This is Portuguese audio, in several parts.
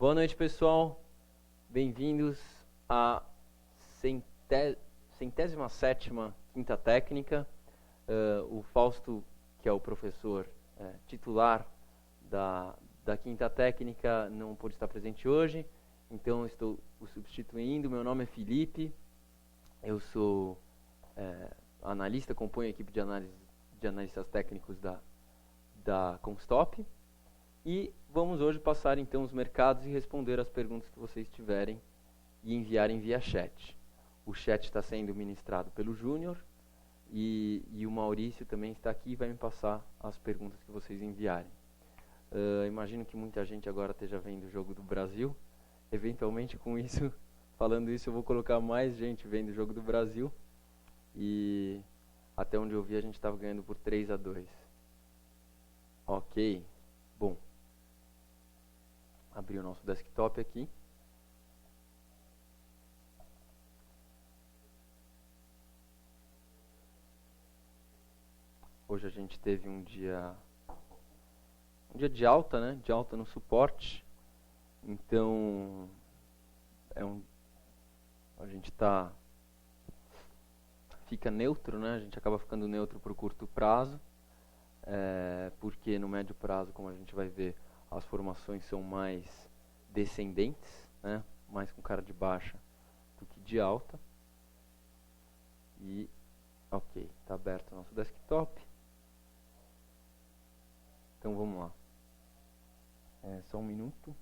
Boa noite, pessoal. Bem-vindos à 107ª Quinta Técnica. O Fausto, que é o professor titular da Quinta Técnica, não pôde estar presente hoje, então estou o substituindo. Meu nome é Felipe, eu sou analista, componho a equipe de analistas técnicos da Comstop. E vamos hoje passar então os mercados e responder as perguntas que vocês tiverem e enviarem via chat. O chat está sendo ministrado pelo Júnior e o Maurício também está aqui e vai me passar as perguntas que vocês enviarem. Imagino que muita gente agora esteja vendo o Jogo do Brasil. Eventualmente, com isso, falando isso, eu vou colocar mais gente vendo o Jogo do Brasil. E até onde eu vi, a gente estava ganhando por 3-2. Ok. Bom. Abrir o nosso desktop aqui. Hoje a gente teve um dia de alta, né? De alta no suporte. Então, a gente fica neutro, né? A gente acaba ficando neutro para o curto prazo, porque no médio prazo, como a gente vai ver, as formações são mais descendentes, né? Mais com cara de baixa do que de alta. E, ok, está aberto o nosso desktop. Então vamos lá. Só um minuto.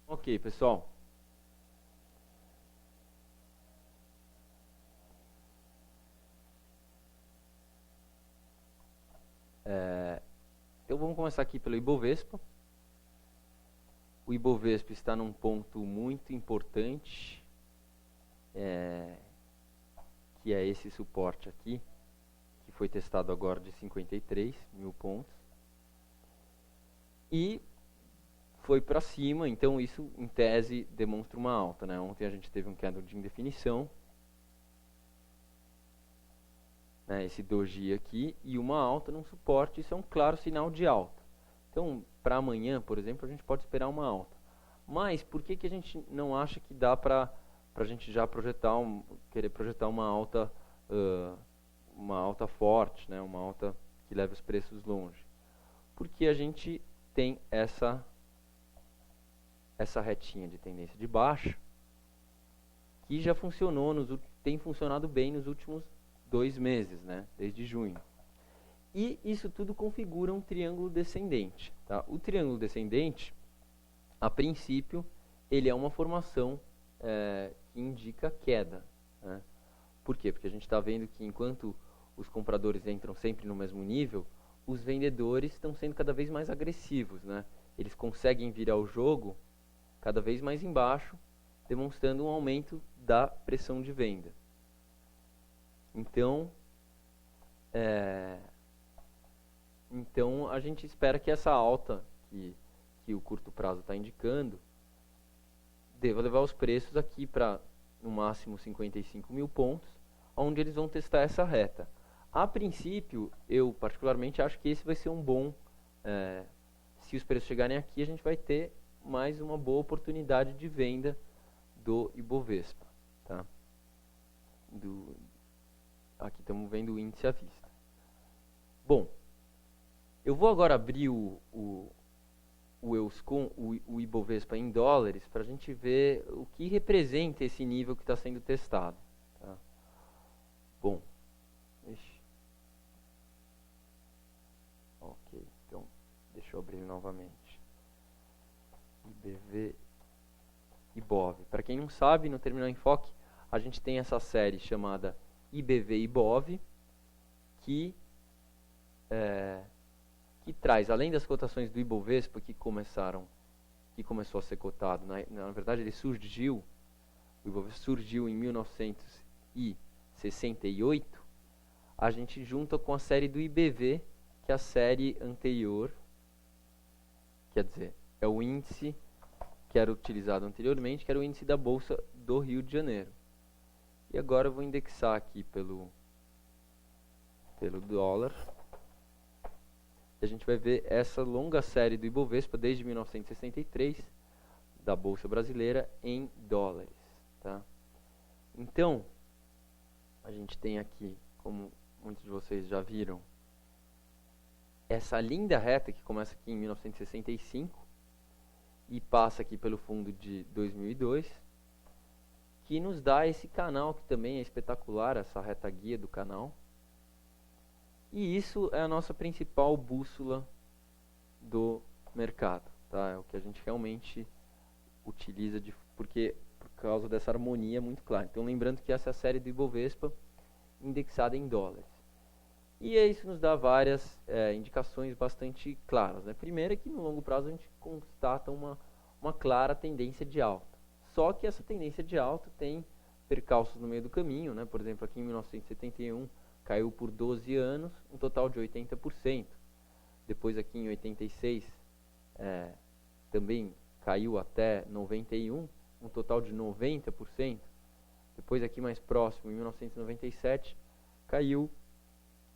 Ok, pessoal. Então vamos começar aqui pelo Ibovespa. O Ibovespa está num ponto muito importante, que é esse suporte aqui, que foi testado agora de 53 mil pontos. E foi para cima, então isso em tese demonstra uma alta, né? Ontem a gente teve um candle de indefinição, né? Esse doji aqui, e uma alta num suporte, isso é um claro sinal de alta. Então, para amanhã, por exemplo, a gente pode esperar uma alta. Mas por que a gente não acha que dá para a gente já querer projetar uma alta forte, né? Uma alta que leve os preços longe? Porque a gente tem essa retinha de tendência de baixa que já tem funcionado bem nos últimos 2 meses, né? Desde junho. E isso tudo configura um triângulo descendente. Tá? O triângulo descendente, a princípio, ele é uma formação que indica queda. Né? Por quê? Porque a gente está vendo que enquanto os compradores entram sempre no mesmo nível, os vendedores estão sendo cada vez mais agressivos. Né? Eles conseguem virar o jogo cada vez mais embaixo, demonstrando um aumento da pressão de venda. Então, a gente espera que essa alta que o curto prazo está indicando deva levar os preços aqui para no máximo 55 mil pontos, onde eles vão testar essa reta. A princípio, eu particularmente acho que esse vai ser um bom... se os preços chegarem aqui, a gente vai ter mais uma boa oportunidade de venda do Ibovespa. Tá? Aqui estamos vendo o índice à vista. Bom, eu vou agora abrir o Euscom, o Ibovespa em dólares, para a gente ver o que representa esse nível que está sendo testado. Tá? Bom, ok, então deixa eu abrir novamente. IBV-IBOV. Para quem não sabe, no Terminal Enfoque, a gente tem essa série chamada IBV-IBOV, que traz, além das cotações do Ibovespa que começou a ser cotado, na verdade ele surgiu, o Ibovespa surgiu em 1968, a gente junta com a série do IBV, que é a série anterior, quer dizer, é o índice que era utilizado anteriormente, que era o índice da Bolsa do Rio de Janeiro. E agora eu vou indexar aqui pelo dólar. E a gente vai ver essa longa série do Ibovespa desde 1963, da Bolsa Brasileira, em dólares. Tá? Então, a gente tem aqui, como muitos de vocês já viram, essa linda reta que começa aqui em 1965 e passa aqui pelo fundo de 2002, que nos dá esse canal que também é espetacular, essa reta guia do canal. E isso é a nossa principal bússola do mercado, tá? É o que a gente realmente utiliza, por causa dessa harmonia muito clara. Então, lembrando que essa é a série do Ibovespa indexada em dólares. E isso nos dá várias indicações bastante claras, né? Primeiro é que no longo prazo a gente constata uma clara tendência de alta. Só que essa tendência de alta tem percalços no meio do caminho, né? Por exemplo, aqui em 1971 caiu por 12 anos, um total de 80%. Depois aqui em 86 também caiu até 91, um total de 90%. Depois aqui mais próximo, em 1997, caiu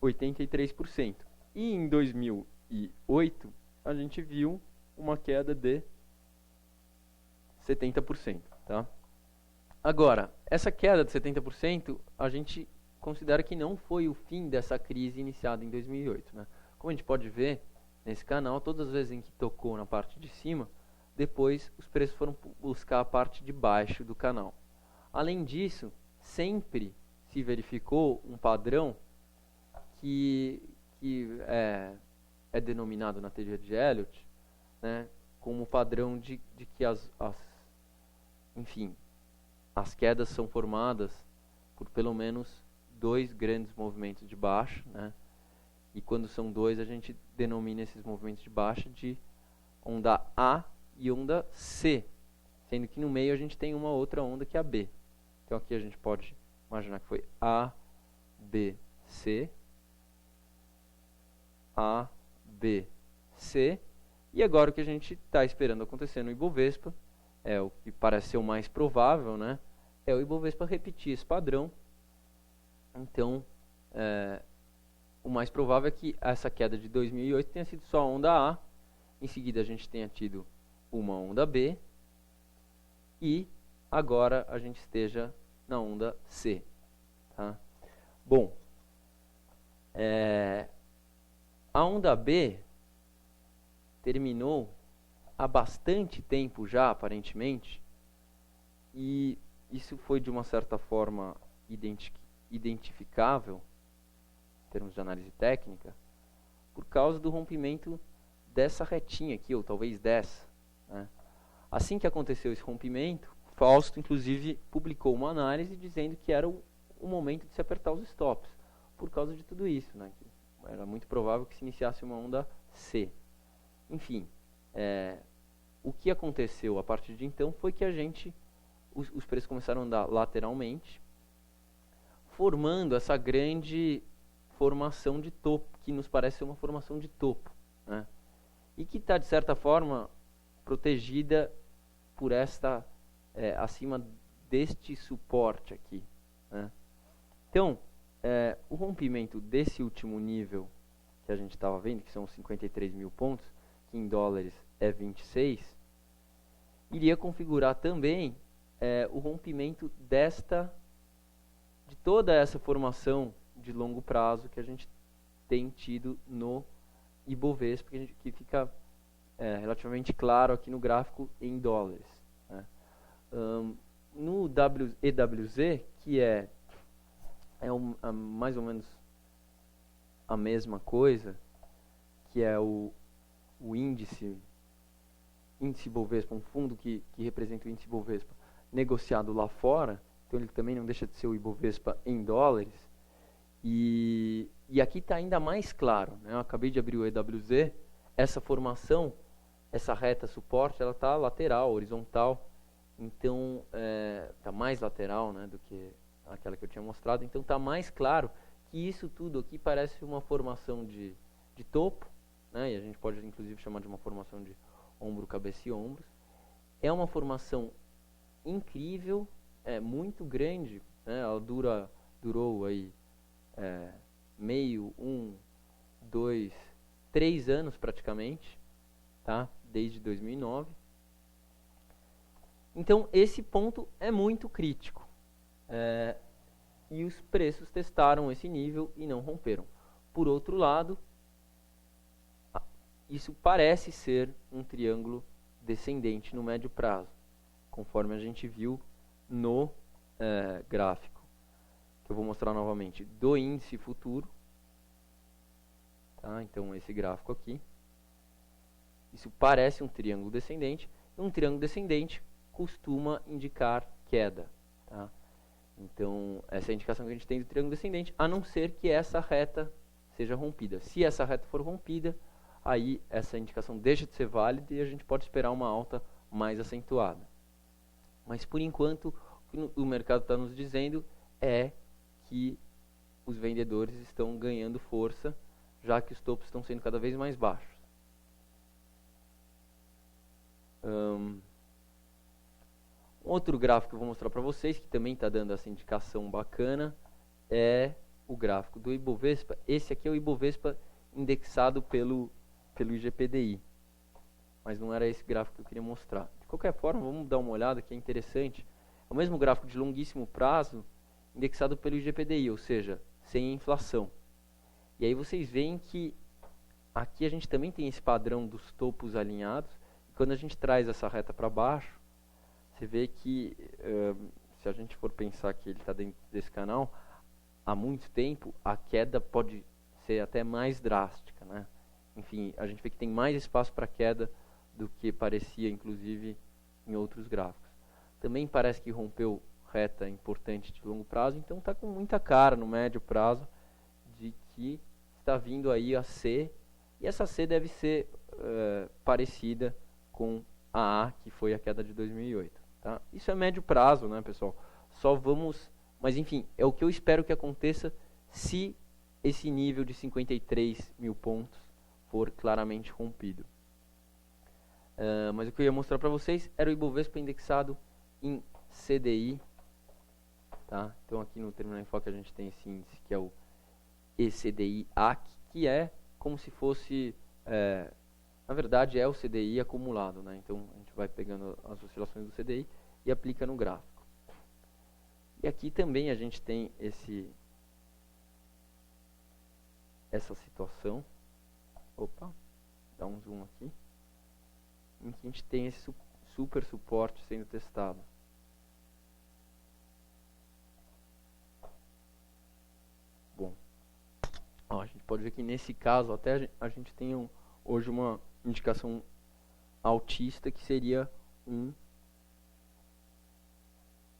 83%. E em 2008, a gente viu uma queda de 70%. Tá? Agora, essa queda de 70%, a gente considera que não foi o fim dessa crise iniciada em 2008. Né? Como a gente pode ver nesse canal, todas as vezes em que tocou na parte de cima, depois os preços foram buscar a parte de baixo do canal. Além disso, sempre se verificou um padrão que é denominado na teoria de Elliott, né, como padrão de que as quedas são formadas por pelo menos dois grandes movimentos de baixa, né, e quando são dois a gente denomina esses movimentos de baixa de onda A e onda C, sendo que no meio a gente tem uma outra onda que é a B. Então aqui a gente pode imaginar que foi A, B, C, A, B, C, e agora o que a gente está esperando acontecer no Ibovespa, o que parece ser o mais provável, né, é o Ibovespa repetir esse padrão. Então, o mais provável é que essa queda de 2008 tenha sido só a onda A, em seguida a gente tenha tido uma onda B, e agora a gente esteja na onda C. Tá? Bom, a onda B terminou há bastante tempo já, aparentemente, e isso foi de uma certa forma identificável, em termos de análise técnica, por causa do rompimento dessa retinha aqui, ou talvez dessa. Né? Assim que aconteceu esse rompimento, Fausto, inclusive, publicou uma análise dizendo que era o momento de se apertar os stops, por causa de tudo isso, né? Que era muito provável que se iniciasse uma onda C. Enfim, o que aconteceu a partir de então foi que os preços começaram a andar lateralmente, formando essa grande formação de topo, que nos parece ser uma formação de topo, né? E que está, de certa forma, protegida por acima deste suporte aqui. Né? Então, o rompimento desse último nível que a gente estava vendo, que são 53 mil pontos, que em dólares é 26, iria configurar também o rompimento de toda essa formação de longo prazo que a gente tem tido no Ibovespa, que fica relativamente claro aqui no gráfico em dólares. Né? No EWZ, que é mais ou menos a mesma coisa, que é o índice Bovespa, um fundo que representa o índice Bovespa negociado lá fora, então ele também não deixa de ser o Ibovespa em dólares, e aqui está ainda mais claro, né? Eu acabei de abrir o EWZ, essa formação, essa reta suporte, ela está lateral, horizontal, então está mais lateral, né, do que aquela que eu tinha mostrado, então está mais claro que isso tudo aqui parece uma formação de topo, né, e a gente pode inclusive chamar de uma formação de ombro, cabeça e ombros, é uma formação incrível, muito grande, né? Ela durou aí meio, 1, 2, 3 anos praticamente, tá? Desde 2009. Então, esse ponto é muito crítico. E os preços testaram esse nível e não romperam. Por outro lado, isso parece ser um triângulo descendente no médio prazo, conforme a gente viu no gráfico, que eu vou mostrar novamente, do índice futuro. Tá? Então, esse gráfico aqui. Isso parece um triângulo descendente. Um triângulo descendente costuma indicar queda. Tá? Então, essa é a indicação que a gente tem do triângulo descendente, a não ser que essa reta seja rompida. Se essa reta for rompida, aí essa indicação deixa de ser válida e a gente pode esperar uma alta mais acentuada. Mas, por enquanto, o que o mercado está nos dizendo é que os vendedores estão ganhando força, já que os topos estão sendo cada vez mais baixos. Outro gráfico que eu vou mostrar para vocês, que também está dando essa indicação bacana, é o gráfico do Ibovespa. Esse aqui é o Ibovespa indexado pelo IGPDI. Mas não era esse gráfico que eu queria mostrar. De qualquer forma, vamos dar uma olhada, que é interessante. É o mesmo gráfico de longuíssimo prazo, indexado pelo IGPDI, ou seja, sem inflação. E aí vocês veem que aqui a gente também tem esse padrão dos topos alinhados. E quando a gente traz essa reta para baixo, você vê que, se a gente for pensar que ele está dentro desse canal, há muito tempo, a queda pode ser até mais drástica, né? Enfim, a gente vê que tem mais espaço para queda do que parecia, inclusive, em outros gráficos. Também parece que rompeu reta importante de longo prazo, então está com muita cara no médio prazo de que está vindo aí a C, e essa C deve ser parecida com a A, que foi a queda de 2008. Tá? Isso é médio prazo, né, pessoal? Só vamos... Mas, enfim, é o que eu espero que aconteça se esse nível de 53 mil pontos for claramente rompido. Mas o que eu ia mostrar para vocês era o Ibovespa indexado em CDI. Tá? Então, aqui no Terminal Enfoque a gente tem esse índice, que é o ECDI-AC, que é como se fosse... na verdade, é o CDI acumulado, né? Então, a gente vai pegando as oscilações do CDI e aplica no gráfico. E aqui também a gente tem essa situação. Opa, dá um zoom aqui. Em que a gente tem esse super suporte sendo testado. Bom, a gente pode ver que nesse caso até a gente tem hoje uma indicação altista, que seria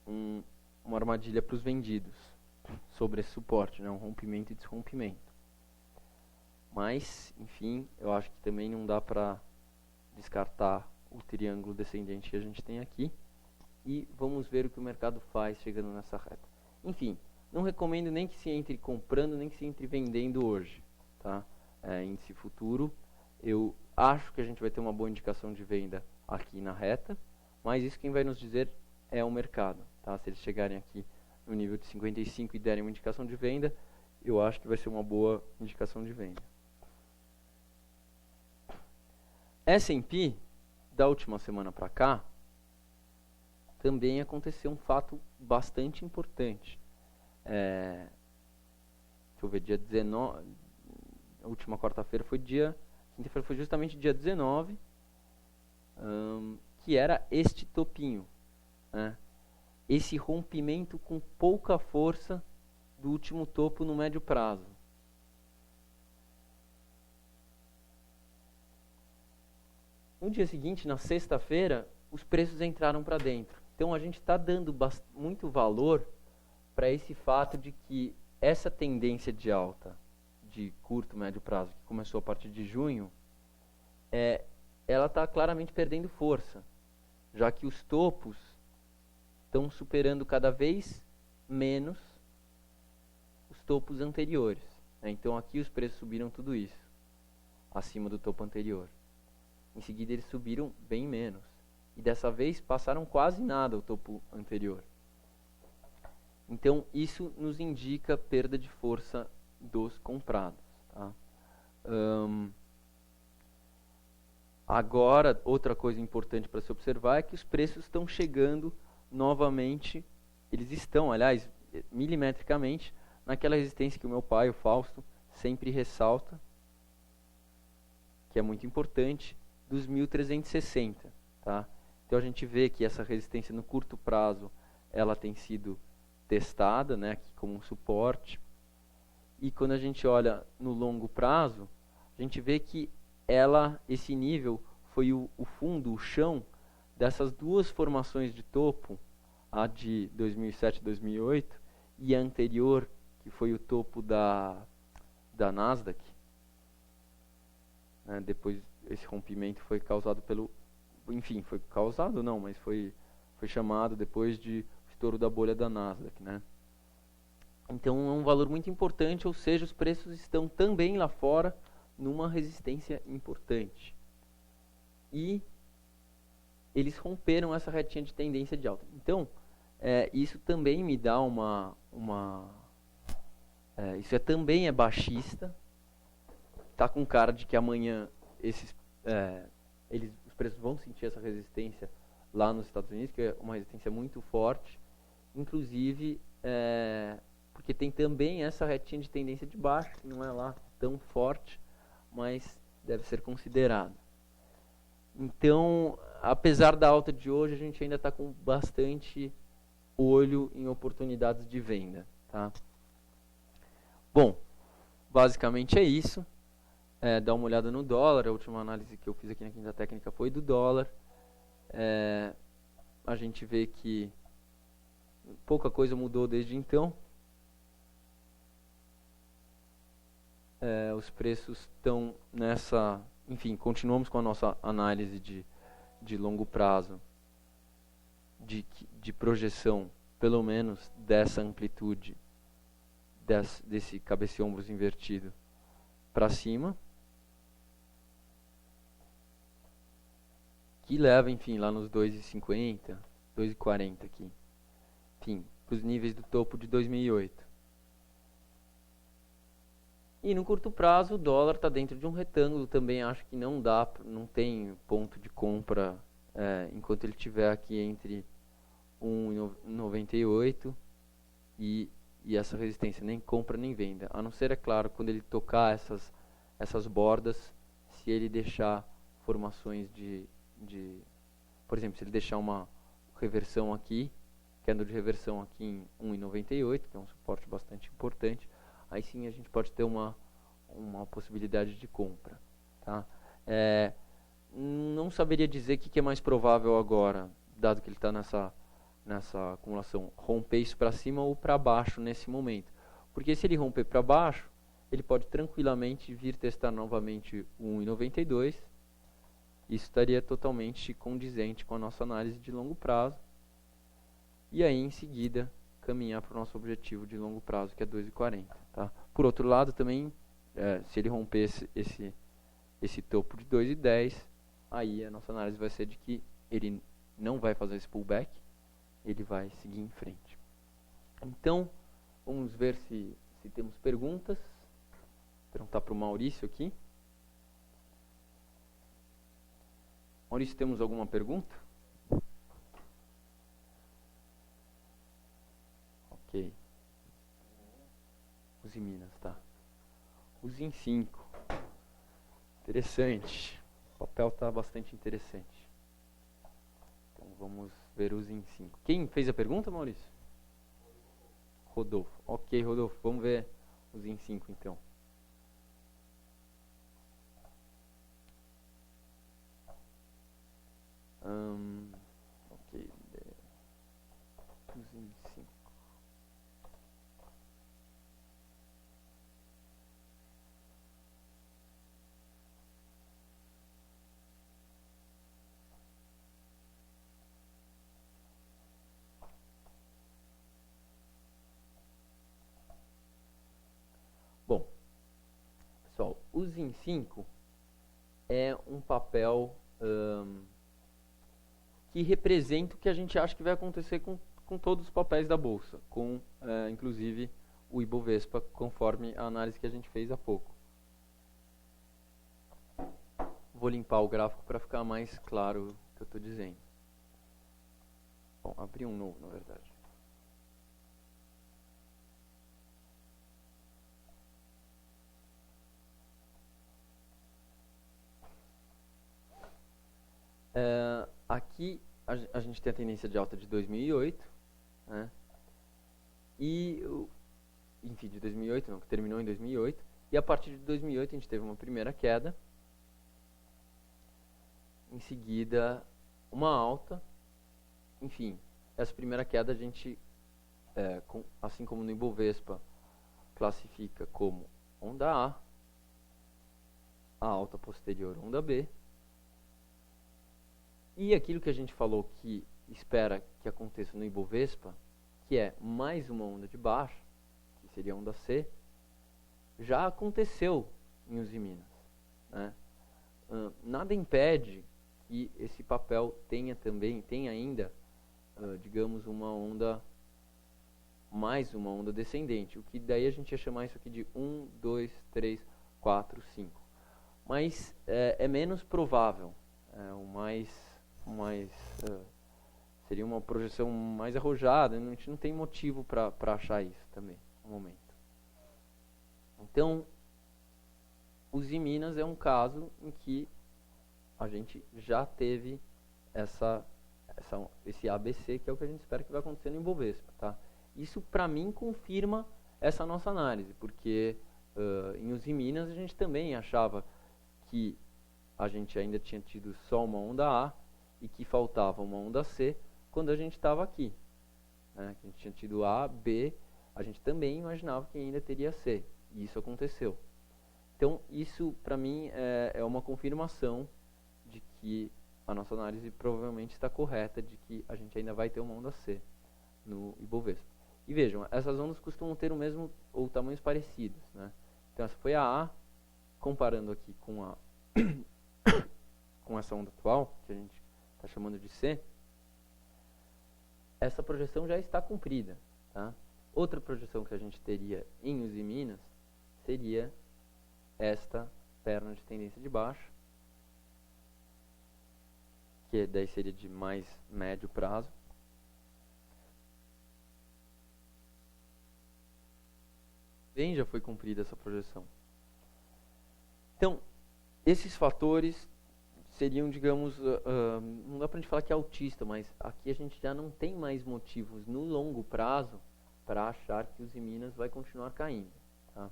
uma armadilha para os vendidos sobre esse suporte, né? Um rompimento e desrompimento. Mas, enfim, eu acho que também não dá para descartar o triângulo descendente que a gente tem aqui. E vamos ver o que o mercado faz chegando nessa reta. Enfim, não recomendo nem que se entre comprando, nem que se entre vendendo hoje. Tá? Índice futuro. Eu acho que a gente vai ter uma boa indicação de venda aqui na reta, mas isso quem vai nos dizer é o mercado. Tá? Se eles chegarem aqui no nível de 55 e derem uma indicação de venda, eu acho que vai ser uma boa indicação de venda. S&P, da última semana para cá, também aconteceu um fato bastante importante. Deixa eu ver, dia 19, a última quarta-feira foi quinta-feira foi justamente dia 19, que era este topinho, né? Esse rompimento com pouca força do último topo no médio prazo. No dia seguinte, na sexta-feira, os preços entraram para dentro. Então a gente está dando muito valor para esse fato de que essa tendência de alta de curto, médio prazo, que começou a partir de junho, ela está claramente perdendo força, já que os topos estão superando cada vez menos os topos anteriores. Né? Então aqui os preços subiram tudo isso, acima do topo anterior. Em seguida eles subiram bem menos. E dessa vez passaram quase nada o topo anterior. Então, isso nos indica perda de força dos comprados. Tá? Agora, outra coisa importante para se observar é que os preços estão chegando novamente, eles estão, aliás, milimetricamente, naquela resistência que o meu pai, o Fausto, sempre ressalta, que é muito importante, dos 1360. Tá? Então a gente vê que essa resistência no curto prazo, ela tem sido testada, né, aqui como um suporte. E quando a gente olha no longo prazo, a gente vê que esse nível foi o fundo, o chão dessas duas formações de topo, a de 2007 e 2008, e a anterior, que foi o topo da Nasdaq. Depois esse rompimento foi causado enfim, foi causado não, mas foi chamado depois de estouro da bolha da Nasdaq, né? Então é um valor muito importante, ou seja, os preços estão também lá fora numa resistência importante. E eles romperam essa retinha de tendência de alta. Então, isso também me dá isso também é baixista. Está com cara de que amanhã os preços vão sentir essa resistência lá nos Estados Unidos, que é uma resistência muito forte. Inclusive, porque tem também essa retinha de tendência de baixo, que não é lá tão forte, mas deve ser considerado. Então, apesar da alta de hoje, a gente ainda está com bastante olho em oportunidades de venda. Tá? Bom, basicamente é isso. Dá uma olhada no dólar. A última análise que eu fiz aqui na Quinta Técnica foi do dólar. A gente vê que pouca coisa mudou desde então. Os preços estão nessa... Enfim, continuamos com a nossa análise de longo prazo, de projeção, pelo menos dessa amplitude, desse cabeça-ombros invertido para cima, que leva, enfim, lá nos 2,50, 2,40 aqui, enfim, para os níveis do topo de 2008. E no curto prazo o dólar está dentro de um retângulo, também acho que não tem ponto de compra enquanto ele estiver aqui entre 1,98 e essa resistência, nem compra nem venda, a não ser, é claro, quando ele tocar essas bordas, se ele deixar formações por exemplo, se ele deixar uma reversão aqui, queda de reversão aqui em 1,98, que é um suporte bastante importante, aí sim a gente pode ter uma possibilidade de compra. Tá? Não saberia dizer o que é mais provável agora, dado que ele está nessa acumulação, romper isso para cima ou para baixo nesse momento. Porque se ele romper para baixo, ele pode tranquilamente vir testar novamente 1,92. Isso estaria totalmente condizente com a nossa análise de longo prazo. E aí, em seguida, caminhar para o nosso objetivo de longo prazo, que é 2,40. Tá? Por outro lado, também, se ele romper esse topo de 2,10, aí a nossa análise vai ser de que ele não vai fazer esse pullback, ele vai seguir em frente. Então, vamos ver se temos perguntas. Vou perguntar para o Maurício aqui. Maurício, temos alguma pergunta? Ok. Use Minas, tá. Use em 5. Interessante. O papel está bastante interessante. Então vamos ver use em 5. Quem fez a pergunta, Maurício? Rodolfo. Ok, Rodolfo. Vamos ver use em 5 então. Ok. Use em 5. Bom, pessoal, o ZIN 5 é um papel que que representa o que a gente acha que vai acontecer com todos os papéis da Bolsa, com inclusive o Ibovespa, conforme a análise que a gente fez há pouco. Vou limpar o gráfico para ficar mais claro o que eu estou dizendo. Bom, abri um novo, na verdade. Aqui a gente tem a tendência de alta de 2008, né? Enfim, de 2008, não, que terminou em 2008, e a partir de 2008 a gente teve uma primeira queda, em seguida uma alta, enfim, essa primeira queda a gente, assim como no Ibovespa, classifica como onda a alta posterior onda B, e aquilo que a gente falou que espera que aconteça no Ibovespa, que é mais uma onda de baixa, que seria a onda C, já aconteceu em Usiminas, né? Nada impede que esse papel tenha ainda, digamos, mais uma onda descendente, o que daí a gente ia chamar isso aqui de 1, 2, 3, 4, 5. Mas é menos provável, seria uma projeção mais arrojada, a gente não tem motivo para achar isso também, no momento. Então, Usiminas é um caso em que a gente já teve esse ABC, que é o que a gente espera que vai acontecer no Ibovespa, tá? Isso, para mim, confirma essa nossa análise, porque em Usiminas a gente também achava que a gente ainda tinha tido só uma onda A e que faltava uma onda C quando a gente estava aqui, né? Que a gente tinha tido A, B, a gente também imaginava que ainda teria C, e isso aconteceu. Então, isso, para mim, é uma confirmação de que a nossa análise provavelmente está correta, de que a gente ainda vai ter uma onda C no Ibovespa. E vejam, essas ondas costumam ter o mesmo ou tamanhos parecidos, né? Então, essa foi a A, comparando aqui com com essa onda atual, que a gente está chamando de C, essa projeção já está cumprida, tá? Outra projeção que a gente teria em Usiminas seria esta perna de tendência de baixa, que daí seria de mais médio prazo. Bem, já foi cumprida essa projeção. Então, esses fatores seriam, digamos, não dá pra gente falar que é autista, mas aqui a gente já não tem mais motivos no longo prazo para achar que Usiminas vai continuar caindo, tá?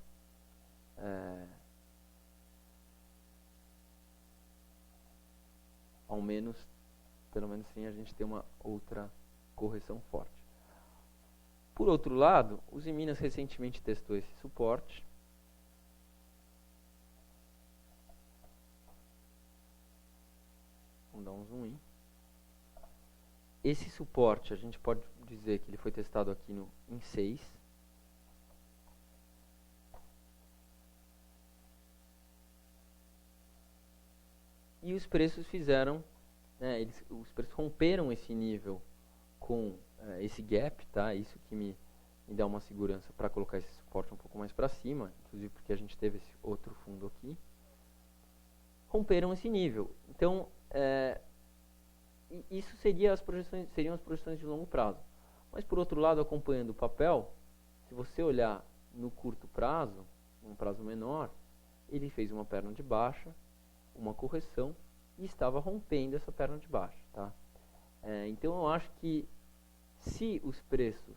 Pelo menos sim, a gente tem uma outra correção forte. Por outro lado, Usiminas recentemente testou esse suporte. Vamos dar um zoom in. Esse suporte, a gente pode dizer que ele foi testado aqui em 6. E os preços fizeram, né, os preços romperam esse nível com esse gap, tá? Isso que me dá uma segurança para colocar esse suporte um pouco mais para cima, inclusive porque a gente teve esse outro fundo aqui. Romperam esse nível. Então, isso seriam as projeções de longo prazo. Mas, por outro lado, acompanhando o papel, se você olhar no curto prazo, um prazo menor, ele fez uma perna de baixa, uma correção, e estava rompendo essa perna de baixa, tá? Então, eu acho que se os preços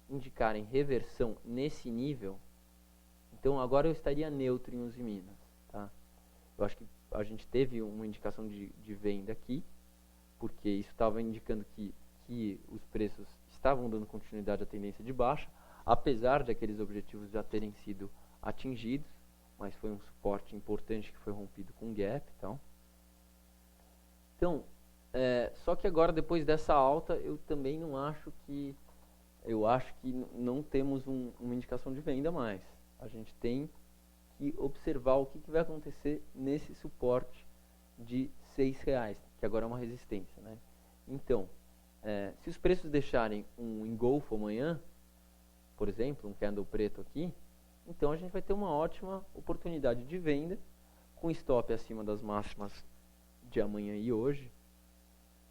indicarem reversão nesse nível, então agora eu estaria neutro em Usiminas, tá? Eu acho que a gente teve uma indicação de venda aqui, porque isso estava indicando que os preços estavam dando continuidade à tendência de baixa, apesar de aqueles objetivos já terem sido atingidos, mas foi um suporte importante que foi rompido com gap, então, só que agora, depois dessa alta, eu também não acho que... Eu acho que não temos uma indicação de venda mais. A gente tem que observar o que vai acontecer nesse suporte de R$6, que agora é uma resistência, né? Então, se os preços deixarem um engolfo amanhã, por exemplo, um candle preto aqui, então a gente vai ter uma ótima oportunidade de venda, com stop acima das máximas de amanhã e hoje,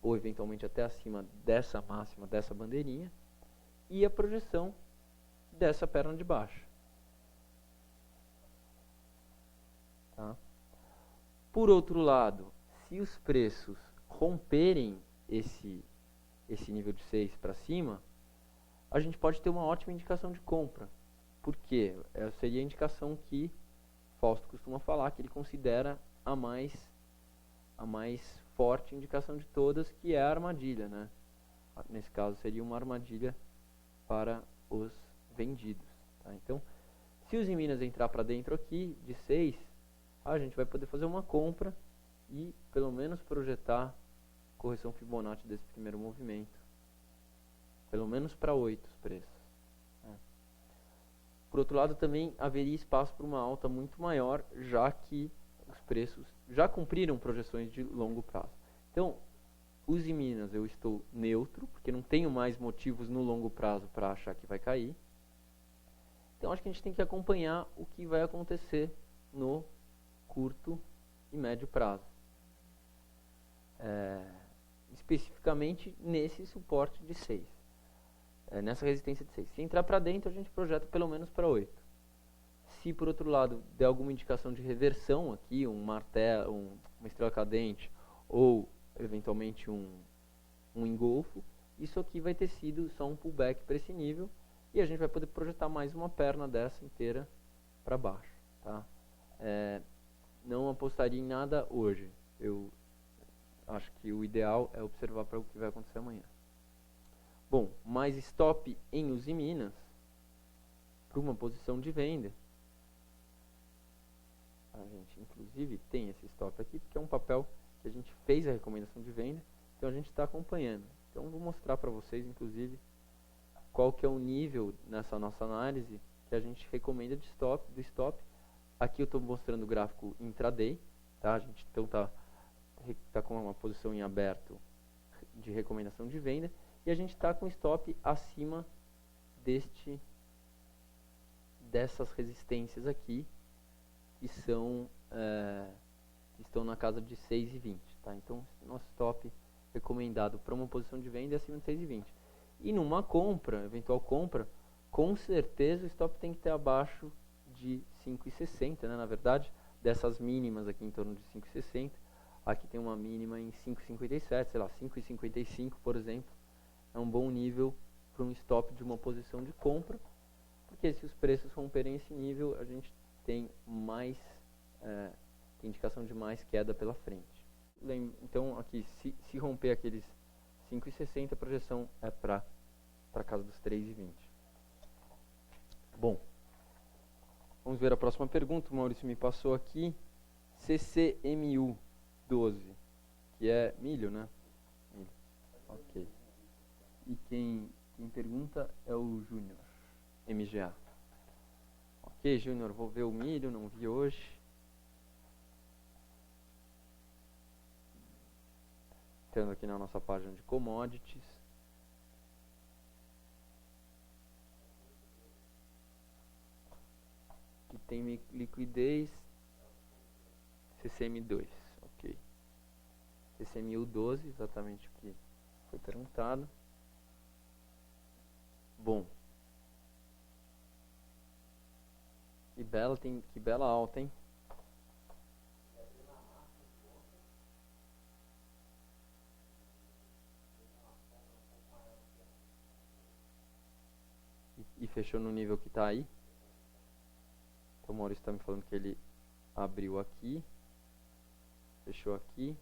ou eventualmente até acima dessa máxima, dessa bandeirinha, e a projeção dessa perna de baixo. Tá? Por outro lado, se os preços romperem esse nível de 6 para cima, a gente pode ter uma ótima indicação de compra. Por quê? Seria a indicação que Fausto costuma falar, que ele considera a mais forte indicação de todas, que é a armadilha, né? Nesse caso, seria uma armadilha para os vendidos. Tá? Então, se os Minas entrar para dentro aqui, de 6, a gente vai poder fazer uma compra e pelo menos projetar correção Fibonacci desse primeiro movimento. Pelo menos para 8 os preços. Por outro lado, também haveria espaço para uma alta muito maior, já que os preços já cumpriram projeções de longo prazo. Então, os Minas eu estou neutro, porque não tenho mais motivos no longo prazo para achar que vai cair. Então, acho que a gente tem que acompanhar o que vai acontecer no curto e médio prazo. Especificamente nesse suporte de 6. Nessa resistência de 6. Se entrar para dentro, a gente projeta pelo menos para 8. Se, por outro lado, der alguma indicação de reversão aqui, um martelo, uma estrela cadente, ou, eventualmente, um engolfo, isso aqui vai ter sido só um pullback para esse nível, e a gente vai poder projetar mais uma perna dessa inteira para baixo. Tá? Não apostaria em nada hoje. Eu acho que o ideal é observar para o que vai acontecer amanhã. Bom, mais stop em Uzi Minas para uma posição de venda. A gente, inclusive, tem esse stop aqui, porque é um papel que a gente fez a recomendação de venda, então a gente está acompanhando. Então, vou mostrar para vocês, inclusive, qual que é o nível nessa nossa análise que a gente recomenda do stop. Aqui eu estou mostrando o gráfico intraday, tá? A gente então tá com uma posição em aberto de recomendação de venda, e a gente está com stop acima dessas resistências aqui, que estão na casa de 6,20. Tá? Então, nosso stop recomendado para uma posição de venda é acima de 6,20. E numa compra, eventual compra, com certeza o stop tem que ter abaixo de 5,60, né? Na verdade, dessas mínimas aqui em torno de 5,60. Aqui tem uma mínima em 5,57, sei lá, 5,55, por exemplo. É um bom nível para um stop de uma posição de compra, porque se os preços romperem esse nível, a gente tem mais indicação de mais queda pela frente. Então, aqui, se romper aqueles 5,60, a projeção é para casa dos 3,20. Bom, vamos ver a próxima pergunta. O Maurício me passou aqui. CCMU 12, que é milho, né? Milho. Ok. E quem pergunta é o Júnior, MGA. Ok, Júnior, vou ver o milho, não vi hoje. Entrando aqui na nossa página de commodities. Que tem liquidez CCM2, ok. CCMU 12, exatamente o que foi perguntado. Bom, que bela alta, hein? E fechou no nível que está aí. Então o Maurício está me falando que ele abriu aqui, fechou aqui.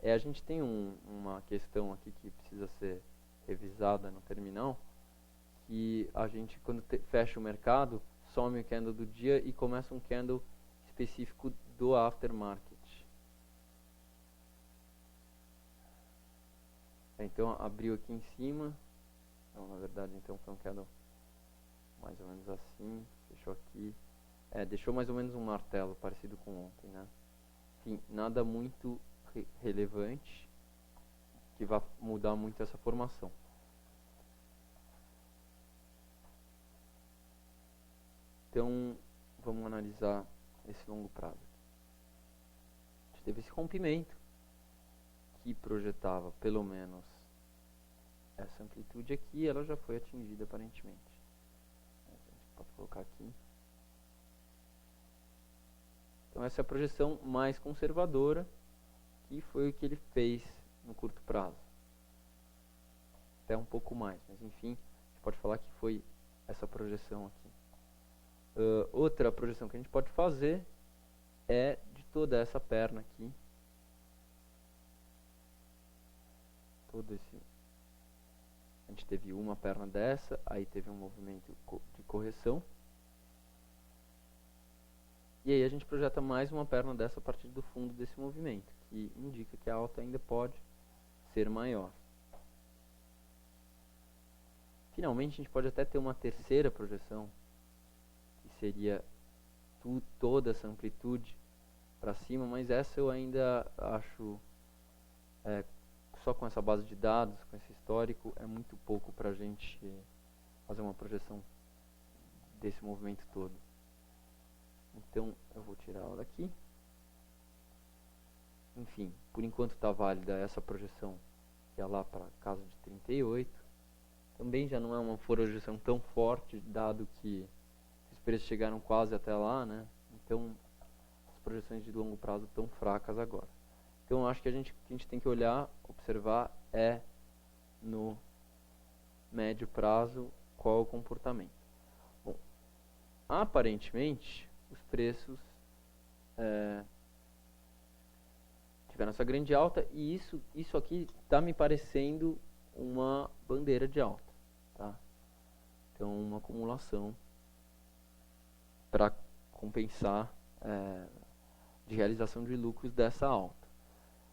A gente tem uma questão aqui que precisa ser revisada no terminal, que a gente, quando fecha o mercado, some o candle do dia e começa um candle específico do aftermarket. Então abriu aqui em cima, então, na verdade então foi um candle mais ou menos assim, fechou aqui, deixou mais ou menos um martelo parecido com ontem, né? Enfim, nada muito relevante. que vai mudar muito essa formação. Então, vamos analisar esse longo prazo. A gente teve esse rompimento que projetava pelo menos essa amplitude aqui, ela já foi atingida aparentemente. A gente pode colocar aqui. Então essa é a projeção mais conservadora, que foi o que ele fez no curto prazo. Até um pouco mais, mas enfim, a gente pode falar que foi essa projeção aqui. Outra projeção que a gente pode fazer é de toda essa perna aqui. A gente teve uma perna dessa, aí teve um movimento de correção. E aí a gente projeta mais uma perna dessa a partir do fundo desse movimento, que indica que a alta ainda pode ser maior. Finalmente a gente pode até ter uma terceira projeção, que seria toda essa amplitude para cima, mas essa eu ainda acho, só com essa base de dados, com esse histórico, é muito pouco para a gente fazer uma projeção desse movimento todo. Então eu vou tirar ela daqui. Enfim, por enquanto está válida essa projeção, que é lá para casa de 38. Também já não é uma projeção tão forte, dado que os preços chegaram quase até lá, né? Então as projeções de longo prazo estão fracas agora. Então eu acho que a gente tem que olhar, observar no médio prazo qual é o comportamento. Bom, aparentemente os preços tiveram essa grande alta e isso aqui está me parecendo uma bandeira de alta, tá? Então uma acumulação para compensar de realização de lucros dessa alta.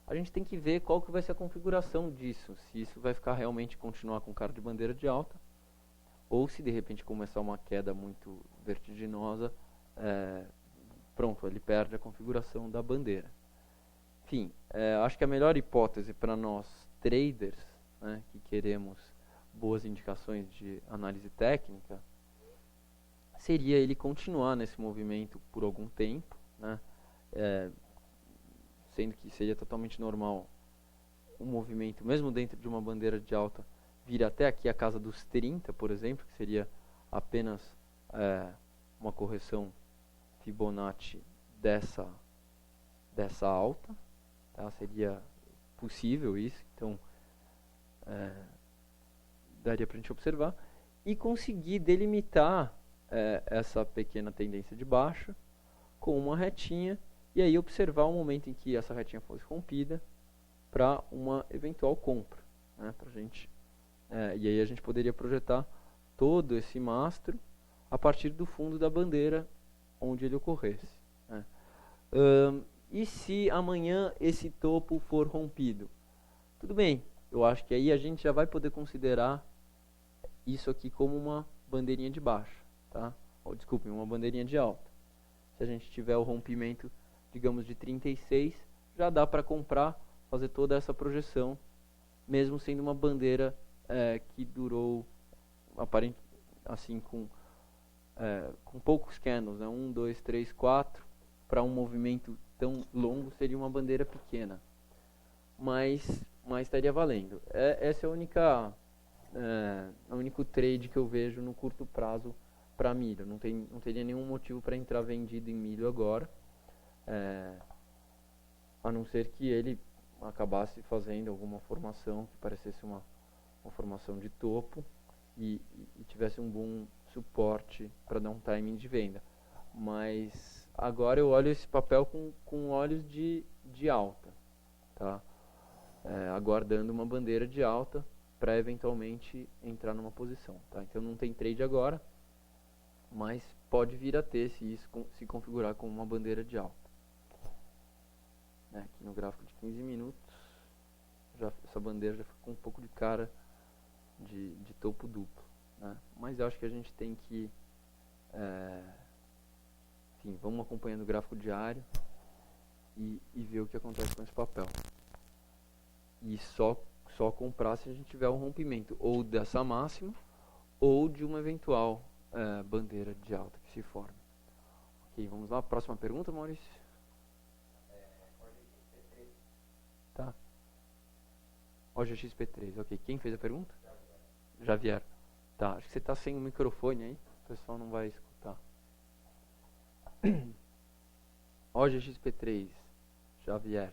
A gente tem que ver qual que vai ser a configuração disso, se isso vai ficar realmente continuar com cara de bandeira de alta, ou se de repente começar uma queda muito vertiginosa, pronto, ele perde a configuração da bandeira. Enfim, acho que a melhor hipótese para nós traders, né, que queremos boas indicações de análise técnica, seria ele continuar nesse movimento por algum tempo, né, sendo que seria totalmente normal um movimento, mesmo dentro de uma bandeira de alta, vir até aqui a casa dos 30, por exemplo, que seria apenas uma correção Fibonacci dessa alta, tá? Seria possível isso, então daria para a gente observar e conseguir delimitar essa pequena tendência de baixa com uma retinha e aí observar o momento em que essa retinha fosse rompida para uma eventual compra, né, pra gente, e aí a gente poderia projetar todo esse mastro a partir do fundo da bandeira onde ele ocorresse, né. E se amanhã esse topo for rompido? Tudo bem, eu acho que aí a gente já vai poder considerar isso aqui como uma bandeirinha de baixa, tá? Desculpem, uma bandeirinha de alta. Se a gente tiver o rompimento, digamos, de 36, já dá para comprar, fazer toda essa projeção, mesmo sendo uma bandeira que durou, assim, com poucos candles, né? 1, 2, 3, 4, para um movimento tão longo seria uma bandeira pequena, mas estaria valendo. Essa é o único trade que eu vejo no curto prazo para milho. Não teria nenhum motivo para entrar vendido em milho agora, a não ser que ele acabasse fazendo alguma formação que parecesse uma formação de topo e tivesse um bom suporte para dar um timing de venda. Mas agora eu olho esse papel com olhos de alta, tá? Aguardando uma bandeira de alta para eventualmente entrar numa posição, tá? Então não tem trade agora, mas pode vir a ter se isso se configurar como uma bandeira de alta. Aqui no gráfico de 15 minutos, essa bandeira já ficou um pouco de cara de topo duplo, né? Mas eu acho que a gente tem que, enfim, vamos acompanhando o gráfico diário e ver o que acontece com esse papel. E só só comprar se a gente tiver um rompimento ou dessa máxima ou de uma eventual bandeira de alta que se forme. Ok, vamos lá. Próxima pergunta, Maurício. Tá. OGXP3, ok. Quem fez a pergunta? Javier. Tá, acho que você está sem o microfone aí, o pessoal não vai escutar. OGXP3, Javier.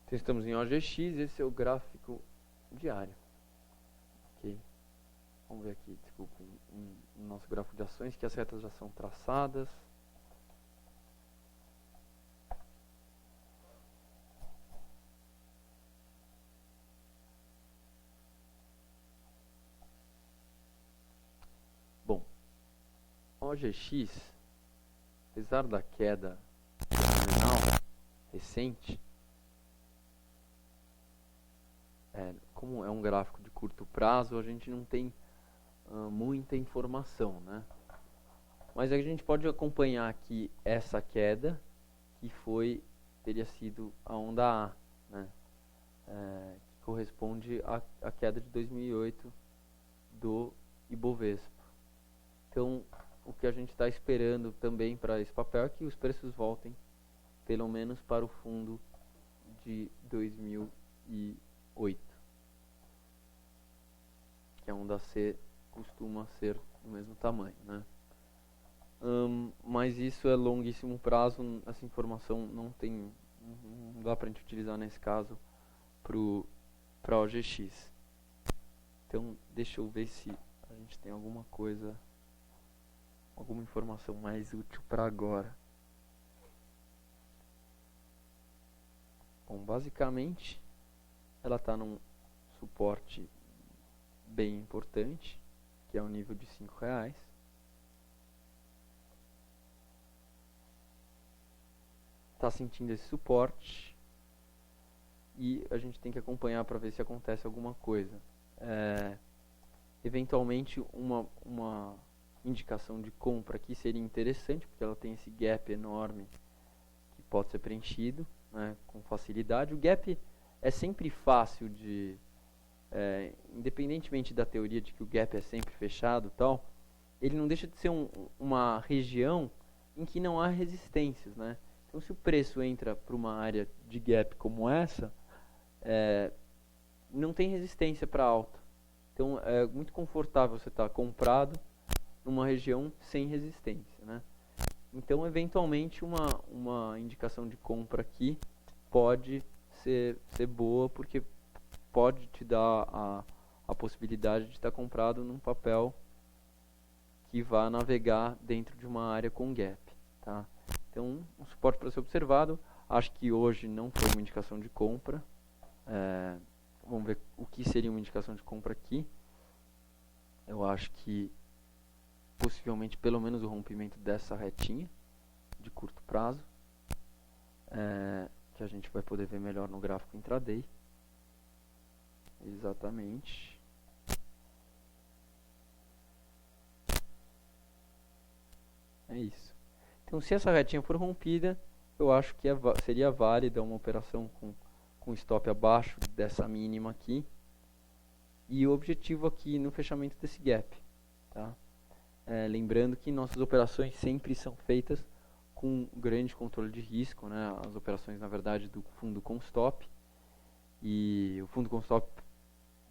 Então, estamos em OGX, esse é o gráfico diário. Ok. Vamos ver aqui, desculpa, no nosso gráfico de ações, que as retas já são traçadas. Bom, OGX, apesar da queda fenomenal recente, como é um gráfico de curto prazo, a gente não tem muita informação, né? Mas a gente pode acompanhar aqui essa queda, que teria sido a onda A, né? Que corresponde à queda de 2008 do Ibovespa. Então, o que a gente está esperando também para esse papel é que os preços voltem, pelo menos para o fundo de 2008, que a onda C costuma ser do mesmo tamanho, né? Mas isso é longuíssimo prazo, essa informação não dá para a gente utilizar nesse caso para OGX. Então, deixa eu ver se a gente tem alguma informação mais útil para agora. Bom, basicamente, ela está num suporte bem importante, que é o nível de R$5. Está sentindo esse suporte e a gente tem que acompanhar para ver se acontece alguma coisa. Eventualmente, uma indicação de compra aqui seria interessante, porque ela tem esse gap enorme que pode ser preenchido, né, com facilidade. O gap é sempre fácil de... independentemente da teoria de que o gap é sempre fechado e tal, ele não deixa de ser uma região em que não há resistências, né? Então, se o preço entra para uma área de gap como essa, não tem resistência para alta. Então, é muito confortável você estar comprado numa região sem resistência, né? Então, eventualmente, uma indicação de compra aqui pode ser boa, porque pode te dar a possibilidade de estar comprado num papel que vá navegar dentro de uma área com gap, tá? Então, um suporte para ser observado. Acho que hoje não foi uma indicação de compra. Vamos ver o que seria uma indicação de compra aqui. Eu acho que possivelmente pelo menos o rompimento dessa retinha de curto prazo, que a gente vai poder ver melhor no gráfico intraday. Exatamente. É isso. Então, se essa retinha for rompida, eu acho que seria válida uma operação com stop abaixo dessa mínima aqui. E o objetivo aqui no fechamento desse gap, tá? Lembrando que nossas operações sempre são feitas com grande controle de risco, né? As operações, na verdade, do fundo com stop. E o fundo com stop,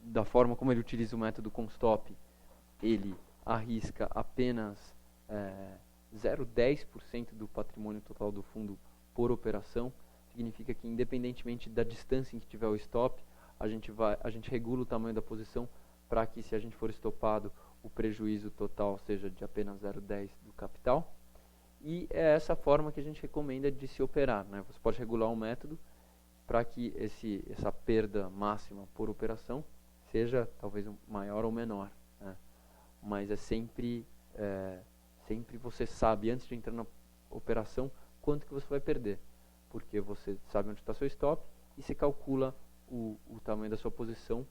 da forma como ele utiliza o método com stop, ele arrisca apenas 0,10% do patrimônio total do fundo por operação. Significa que, independentemente da distância em que tiver o stop, a gente regula o tamanho da posição para que, se a gente for estopado, o prejuízo total seja de apenas 0,10 do capital. E é essa forma que a gente recomenda de se operar, né? Você pode regular o método para que essa perda máxima por operação seja talvez maior ou menor, né? Mas sempre você sabe, antes de entrar na operação, quanto que você vai perder. porque você sabe onde está seu stop, e você calcula o tamanho da sua posição,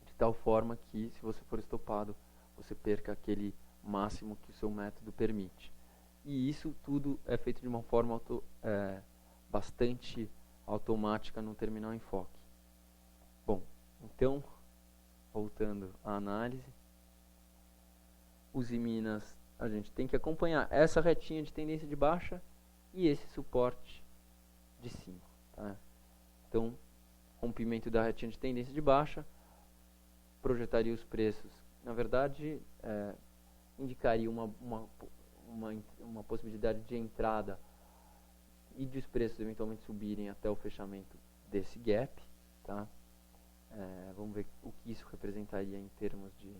de tal forma que, se você for estopado, você perca aquele máximo que o seu método permite. E isso tudo é feito de uma forma bastante automática no terminal enfoque. Bom, então, voltando à análise, os Minas, a gente tem que acompanhar essa retinha de tendência de baixa e esse suporte de 5. Tá? Então, rompimento da retinha de tendência de baixa projetaria os preços. Na verdade, indicaria uma possibilidade de entrada e de os preços eventualmente subirem até o fechamento desse gap. Tá? Vamos ver o que isso representaria em termos de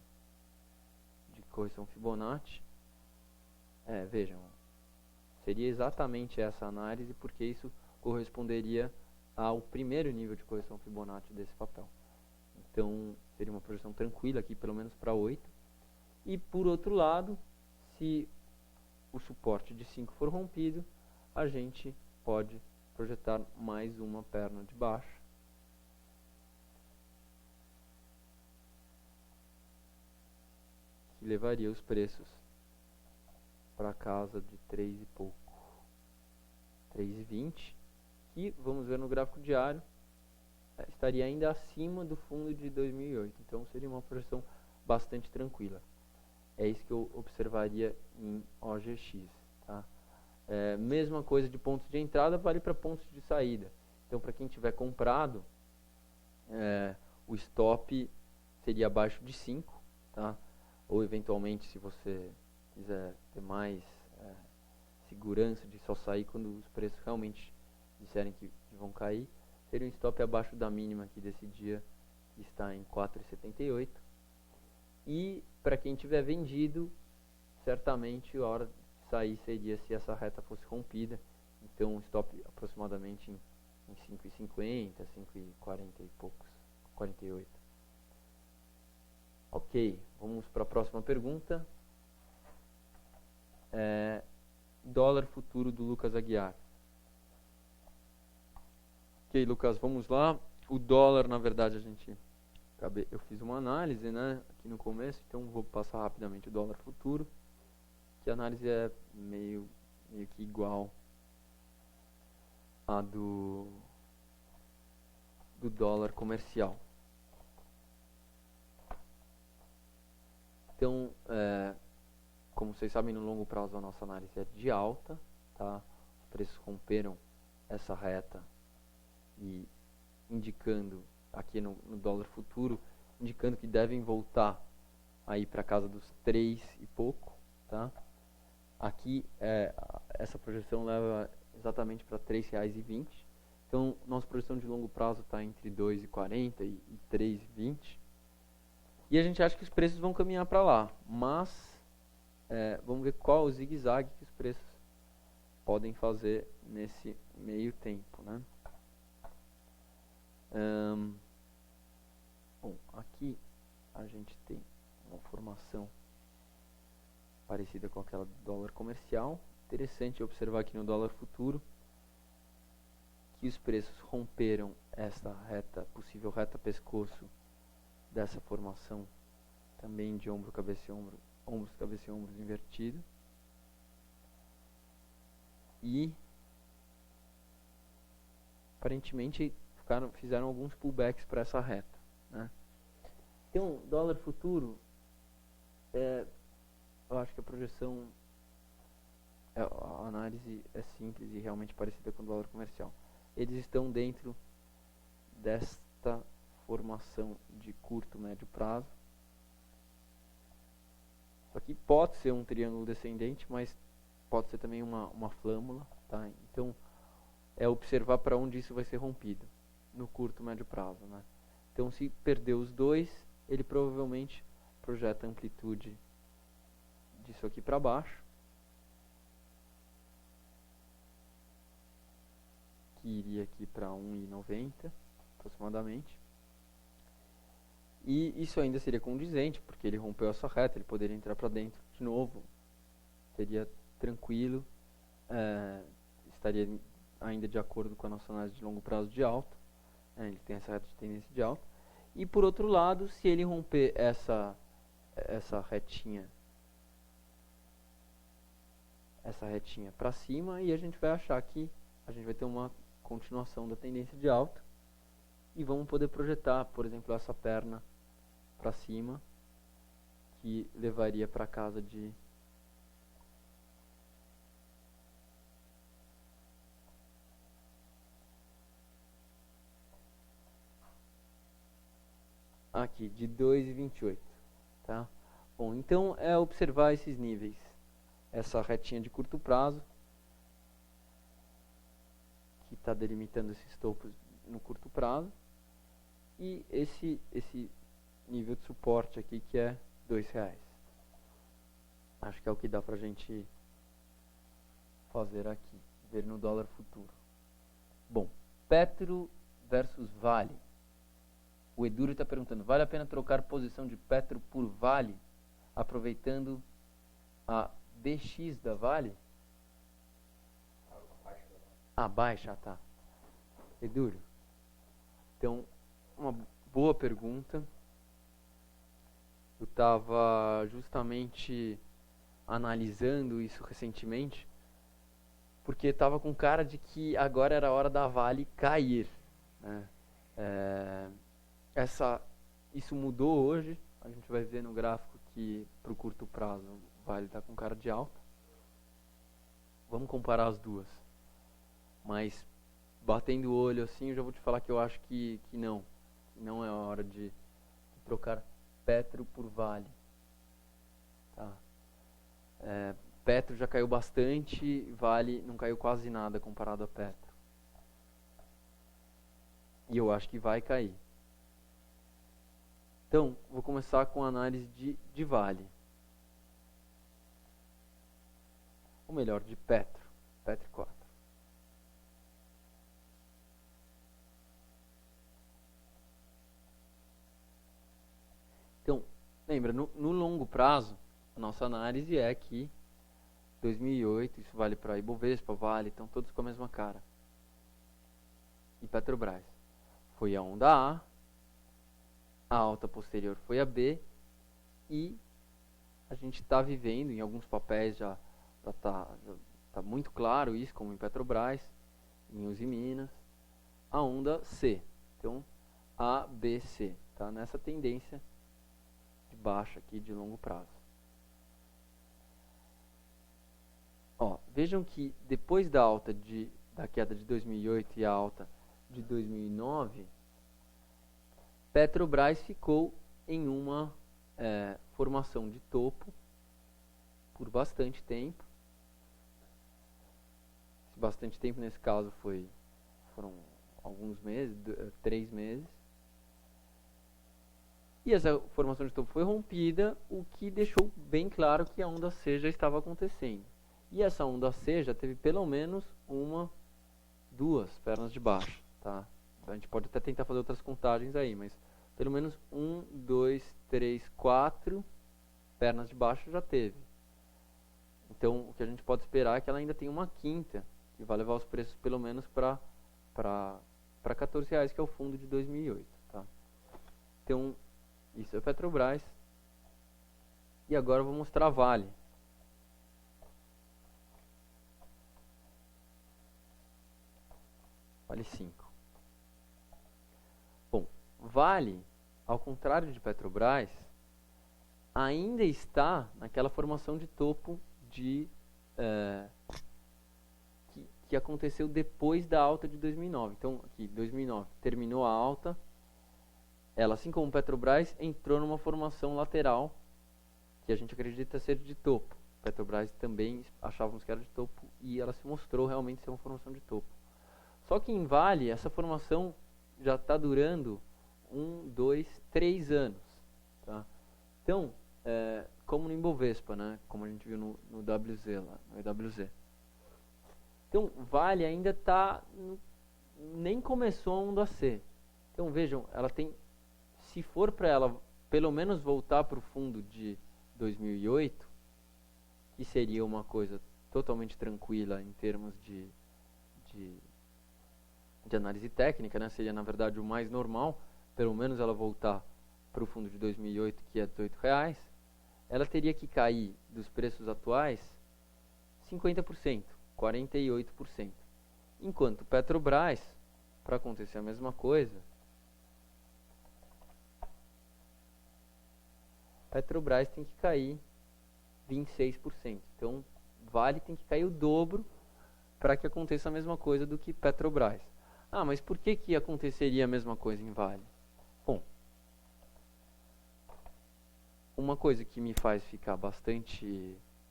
correção Fibonacci. Vejam, seria exatamente essa análise, porque isso corresponderia ao primeiro nível de correção Fibonacci desse papel. Então, seria uma projeção tranquila aqui, pelo menos para 8. E, por outro lado, se o suporte de 5 for rompido, a gente pode projetar mais uma perna de baixa. Que levaria os preços para casa de 3 e pouco, 3,20, que, vamos ver no gráfico diário, estaria ainda acima do fundo de 2008. Então, seria uma projeção bastante tranquila. É isso que eu observaria em OGX. Tá? Mesma coisa de pontos de entrada, vale para pontos de saída. Então, para quem tiver comprado, o stop seria abaixo de 5, tá? Ou, eventualmente, se você quiser ter mais segurança de só sair quando os preços realmente disserem que vão cair, seria um stop abaixo da mínima aqui desse dia, que está em 4,78. E para quem tiver vendido, certamente a hora de sair seria se essa reta fosse rompida. Então, um stop aproximadamente em 5,50, 5,40 e poucos, 48. Ok, vamos para a próxima pergunta. Dólar futuro do Lucas Aguiar. Ok, Lucas, vamos lá. O dólar, na verdade, eu fiz uma análise, né, aqui no começo, então vou passar rapidamente o dólar futuro, que a análise é meio que igual à do dólar comercial. Então, como vocês sabem, no longo prazo a nossa análise é de alta, tá? Os preços romperam essa reta e indicando aqui no dólar futuro, indicando que devem voltar aí para casa dos 3 e pouco, tá? Aqui essa projeção leva exatamente para R$ 3,20. Então, nossa projeção de longo prazo está entre 2,40 e 3,20. E a gente acha que os preços vão caminhar para lá, mas vamos ver qual o zigue-zague que os preços podem fazer nesse meio tempo, né? Bom, aqui a gente tem uma formação parecida com aquela do dólar comercial. Interessante observar aqui no dólar futuro que os preços romperam essa possível reta pescoço dessa formação também de ombro, cabeça e ombro, ombros, cabeça e ombros invertido. E aparentemente fizeram alguns pullbacks para essa reta, né? Então, dólar futuro, eu acho que a projeção, a análise é simples e realmente parecida com o dólar comercial. Eles estão dentro desta formação de curto, médio prazo. Isso aqui pode ser um triângulo descendente, mas pode ser também uma flâmula, tá? Então, observar para onde isso vai ser rompido no curto, médio prazo, né? Então, se perder os dois, ele provavelmente projeta a amplitude disso aqui para baixo, que iria aqui para 1,90 aproximadamente. E isso ainda seria condizente, porque ele rompeu essa reta, ele poderia entrar para dentro de novo, seria tranquilo, estaria ainda de acordo com a nossa análise de longo prazo de alta, né, ele tem essa reta de tendência de alta. E por outro lado, se ele romper essa retinha para cima, aí a gente vai achar que a gente vai ter uma continuação da tendência de alta e vamos poder projetar, por exemplo, essa perna para cima, que levaria para casa de aqui, de 2,28, tá? Bom, então é observar esses níveis, essa retinha de curto prazo, que está delimitando esses topos no curto prazo, e esse nível de suporte aqui, que é R$2. Acho que é o que dá pra gente fazer aqui, ver no dólar futuro. Bom, Petro versus Vale. O Eduro está perguntando, vale a pena trocar posição de Petro por Vale, aproveitando a BX da Vale? A baixa, tá. Eduro, então, uma boa pergunta. Eu estava justamente analisando isso recentemente, porque estava com cara de que agora era a hora da Vale cair, né? Isso mudou hoje, a gente vai ver no gráfico que para o curto prazo o Vale está com cara de alta. Vamos comparar as duas, mas batendo o olho assim, eu já vou te falar que eu acho que não é a hora de trocar Petro por Vale, tá? Petro já caiu bastante, Vale não caiu quase nada comparado a Petro, e eu acho que vai cair. Então, vou começar com a análise de Vale, ou melhor, de Petro 4. Então, lembra, no longo prazo, a nossa análise é que 2008, isso vale para Ibovespa, Vale, estão todos com a mesma cara. E Petrobras. Foi a onda a alta posterior foi a B, e a gente está vivendo, em alguns papéis já está muito claro isso, como em Petrobras, em Uzi Minas, a onda C. Então, A, B, C. Tá nessa tendência de baixa aqui de longo prazo. Ó, vejam que depois da queda de 2008 e a alta de 2009, Petrobras ficou em uma formação de topo por bastante tempo. Bastante tempo nesse caso foram alguns meses, 3 meses. E essa formação de topo foi rompida, o que deixou bem claro que a onda C já estava acontecendo. E essa onda C já teve pelo menos duas pernas de baixo, tá? A gente pode até tentar fazer outras contagens aí, mas pelo menos 1, 2, 3, 4 pernas de baixo já teve. Então, o que a gente pode esperar é que ela ainda tenha uma quinta, que vai levar os preços pelo menos para R$14, que é o fundo de 2008. Tá? Então, isso é Petrobras. E agora eu vou mostrar a Vale. Vale 5. Bom, Vale, ao contrário de Petrobras, ainda está naquela formação de topo que aconteceu depois da alta de 2009. Então, aqui, 2009, terminou a alta, ela, assim como Petrobras, entrou numa formação lateral, que a gente acredita ser de topo. Petrobras também achávamos que era de topo, e ela se mostrou realmente ser uma formação de topo. Só que em Vale, essa formação já está durando 1, 2, 3 anos. Tá? Então, como no Ibovespa, né? Como a gente viu no WZ lá, no EWZ. Então, Vale ainda nem começou a onda C. Então, vejam, ela tem, se for para ela pelo menos voltar para o fundo de 2008, que seria uma coisa totalmente tranquila em termos de de análise técnica, né, seria na verdade o mais normal, pelo menos ela voltar para o fundo de 2008, que é R$18, ela teria que cair dos preços atuais 50%, 48%. Enquanto Petrobras, para acontecer a mesma coisa, Petrobras tem que cair 26%. Então, Vale tem que cair o dobro para que aconteça a mesma coisa do que Petrobras. Ah, mas por que aconteceria a mesma coisa em Vale? Bom, uma coisa que me faz ficar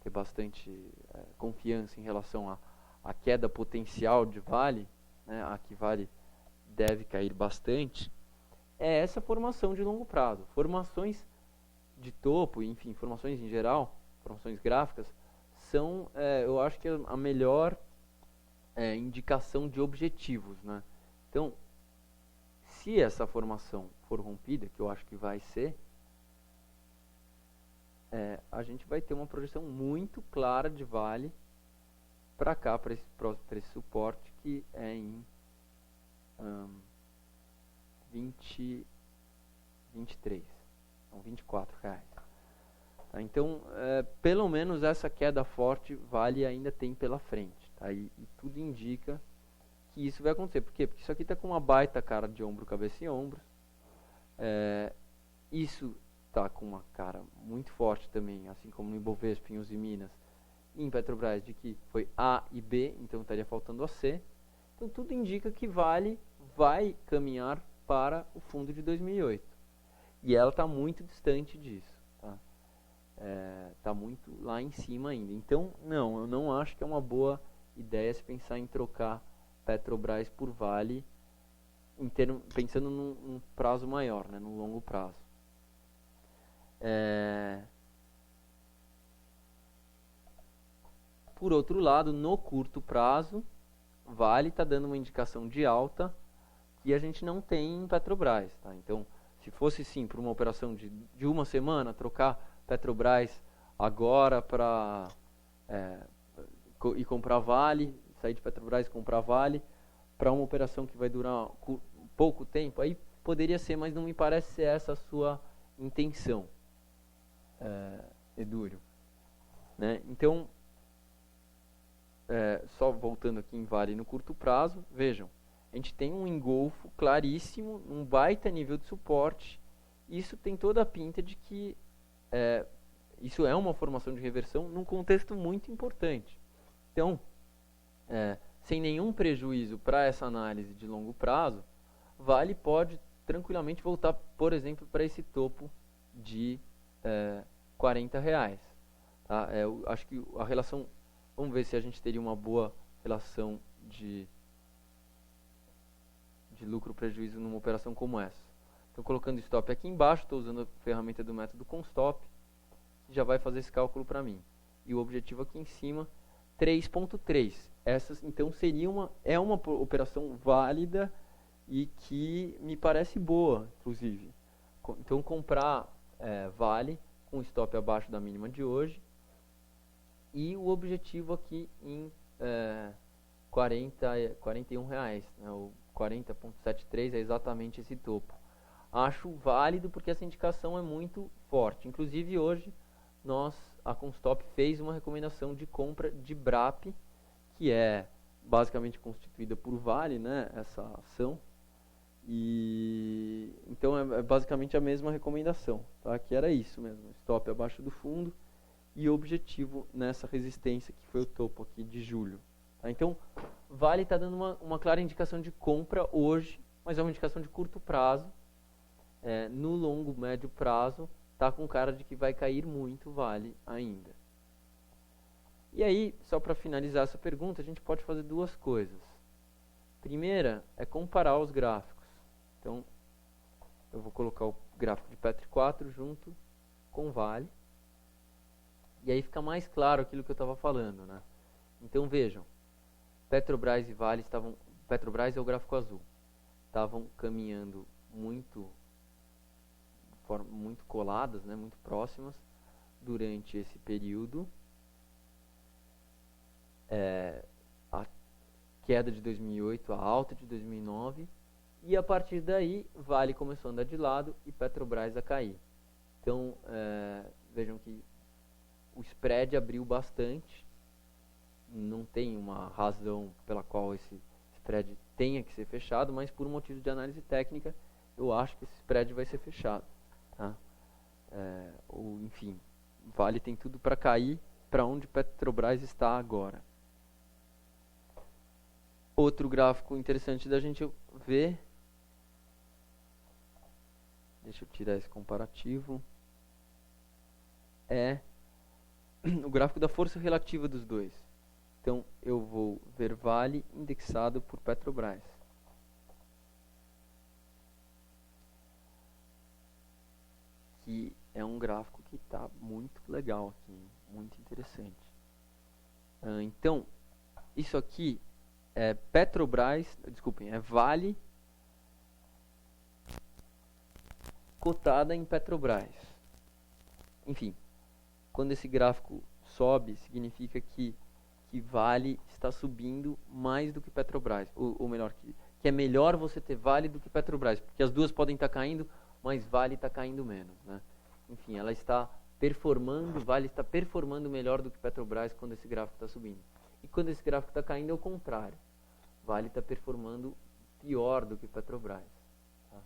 ter bastante confiança em relação à queda potencial de Vale, né, a que Vale deve cair bastante, é essa formação de longo prazo. Formações de topo, enfim, formações em geral, formações gráficas, são, eu acho que a melhor indicação de objetivos, né? Então, se essa formação for rompida, que eu acho que vai ser, a gente vai ter uma projeção muito clara de Vale para cá, para esse suporte que é em 23, são R$24. Tá? Então, pelo menos essa queda forte Vale ainda tem pela frente. Tá? E tudo indica que isso vai acontecer. Por quê? Porque isso aqui está com uma baita cara de ombro, cabeça e ombros. Isso está com uma cara muito forte também, assim como no Ibovespa, em Uzi Minas, e em Petrobras, de que foi A e B, então estaria faltando a C. Então tudo indica que Vale vai caminhar para o fundo de 2008. E ela está muito distante disso. Tá muito lá em cima ainda. Então, não, eu não acho que é uma boa ideia se pensar em trocar Petrobras por Vale, pensando num prazo maior, né, num longo prazo. Por outro lado, no curto prazo, Vale está dando uma indicação de alta que a gente não tem em Petrobras. Tá? Então, se fosse sim para uma operação de uma semana, trocar Petrobras agora para e comprar Vale, sair de Petrobras e comprar Vale, para uma operação que vai durar pouco tempo, aí poderia ser, mas não me parece ser essa a sua intenção, Edúrio. Né? Então, só voltando aqui em Vale no curto prazo, vejam, a gente tem um engolfo claríssimo, um baita nível de suporte. Isso tem toda a pinta de que isso é uma formação de reversão num contexto muito importante. Então, sem nenhum prejuízo para essa análise de longo prazo, Vale pode tranquilamente voltar, por exemplo, para esse topo de R$40. Tá? Eu acho que a relação... Vamos ver se a gente teria uma boa relação de lucro-prejuízo numa operação como essa. Então, colocando stop aqui embaixo, estou usando a ferramenta do método Constop, que já vai fazer esse cálculo para mim. E o objetivo aqui em cima, 3.3. Essas, então, seria uma operação válida e que me parece boa, inclusive. Então, comprar Vale com stop abaixo da mínima de hoje. E o objetivo aqui em R$41, né, o 40.73 é exatamente esse topo. Acho válido porque essa indicação é muito forte. Inclusive hoje a Constop fez uma recomendação de compra de BRAP, que é basicamente constituída por Vale, né, essa ação. E então é basicamente a mesma recomendação, tá? Que era isso mesmo, stop abaixo do fundo e objetivo nessa resistência que foi o topo aqui de julho. Tá? Então, Vale está dando uma clara indicação de compra hoje, mas é uma indicação de curto prazo. No longo, médio prazo, está com cara de que vai cair muito Vale ainda. E aí, só para finalizar essa pergunta, a gente pode fazer duas coisas. Primeira é comparar os gráficos. Então, eu vou colocar o gráfico de Petri 4 junto com Vale. E aí fica mais claro aquilo que eu estava falando, né? Então vejam, Petrobras e Vale estavam... Petrobras é o gráfico azul. Estavam caminhando muito coladas, né? Muito próximas durante esse período. queda de 2008, a alta de 2009, e a partir daí Vale começou a andar de lado e Petrobras a cair. Então, vejam que o spread abriu bastante, não tem uma razão pela qual esse spread tenha que ser fechado, mas por motivo de análise técnica, eu acho que esse spread vai ser fechado. Tá? Ou, enfim, Vale tem tudo para cair para onde Petrobras está agora. Outro gráfico interessante da gente ver, deixa eu tirar esse comparativo, é o gráfico da força relativa dos dois. Então, eu vou ver Vale indexado por Petrobras. Que é um gráfico que está muito legal aqui, muito interessante. Então, isso aqui é Petrobras, desculpem, é Vale cotada em Petrobras. Enfim, quando esse gráfico sobe, significa que Vale está subindo mais do que Petrobras. Ou melhor, que é melhor você ter Vale do que Petrobras, porque as duas podem estar caindo, mas Vale está caindo menos. Né? Enfim, ela está performando, Vale está performando melhor do que Petrobras quando esse gráfico está subindo. E quando esse gráfico está caindo, é o contrário. Vale está performando pior do que Petrobras. Tá?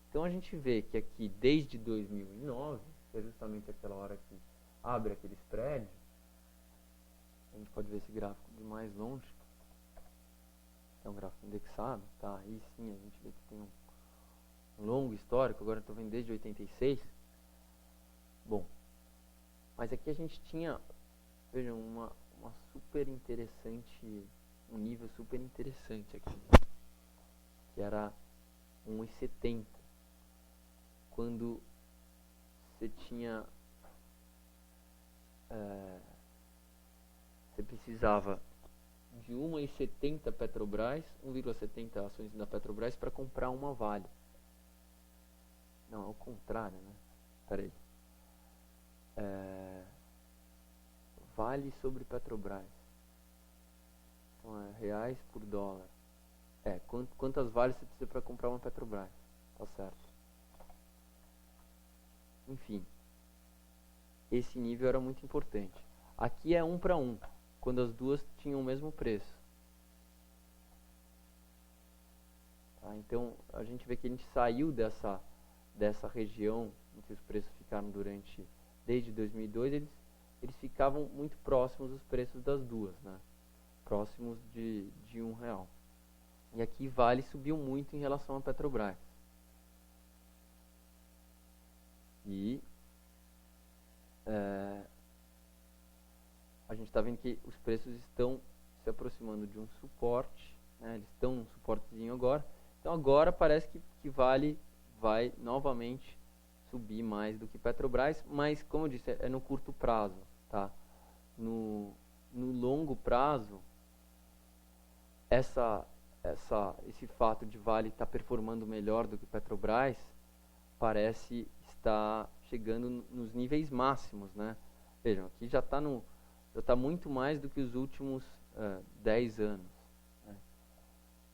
Então a gente vê que aqui, desde 2009, que é justamente aquela hora que abre aquele spread, a gente pode ver esse gráfico de mais longe, é um gráfico indexado, tá? Aí sim a gente vê que tem um longo histórico, agora estou vendo desde 86. Bom, mas aqui a gente tinha, vejam, uma super interessante, um nível super interessante aqui, que era 1,70, quando você tinha você precisava de 1,70 Petrobras, 1,70 ações da Petrobras para comprar uma Vale. Não, é o contrário, né? Peraí. Vale sobre Petrobras. Então é reais por dólar. Quantas Vales você precisa para comprar uma Petrobras? Tá certo. Enfim, esse nível era muito importante. Aqui é 1 para 1, quando as duas tinham o mesmo preço. Tá? Então, a gente vê que a gente saiu dessa região em que os preços ficaram desde 2002, eles ficavam muito próximos dos preços das duas, né? Próximos de R$1. E aqui Vale subiu muito em relação à Petrobras. E a gente está vendo que os preços estão se aproximando de um suporte, né? Eles estão num suportezinho agora. Então agora parece que Vale vai novamente subir mais do que Petrobras, mas como eu disse, é no curto prazo, tá? No longo prazo, esse fato de Vale estar performando melhor do que Petrobras parece estar chegando nos níveis máximos, né? Vejam, aqui já está muito mais do que os últimos 10 anos. Né?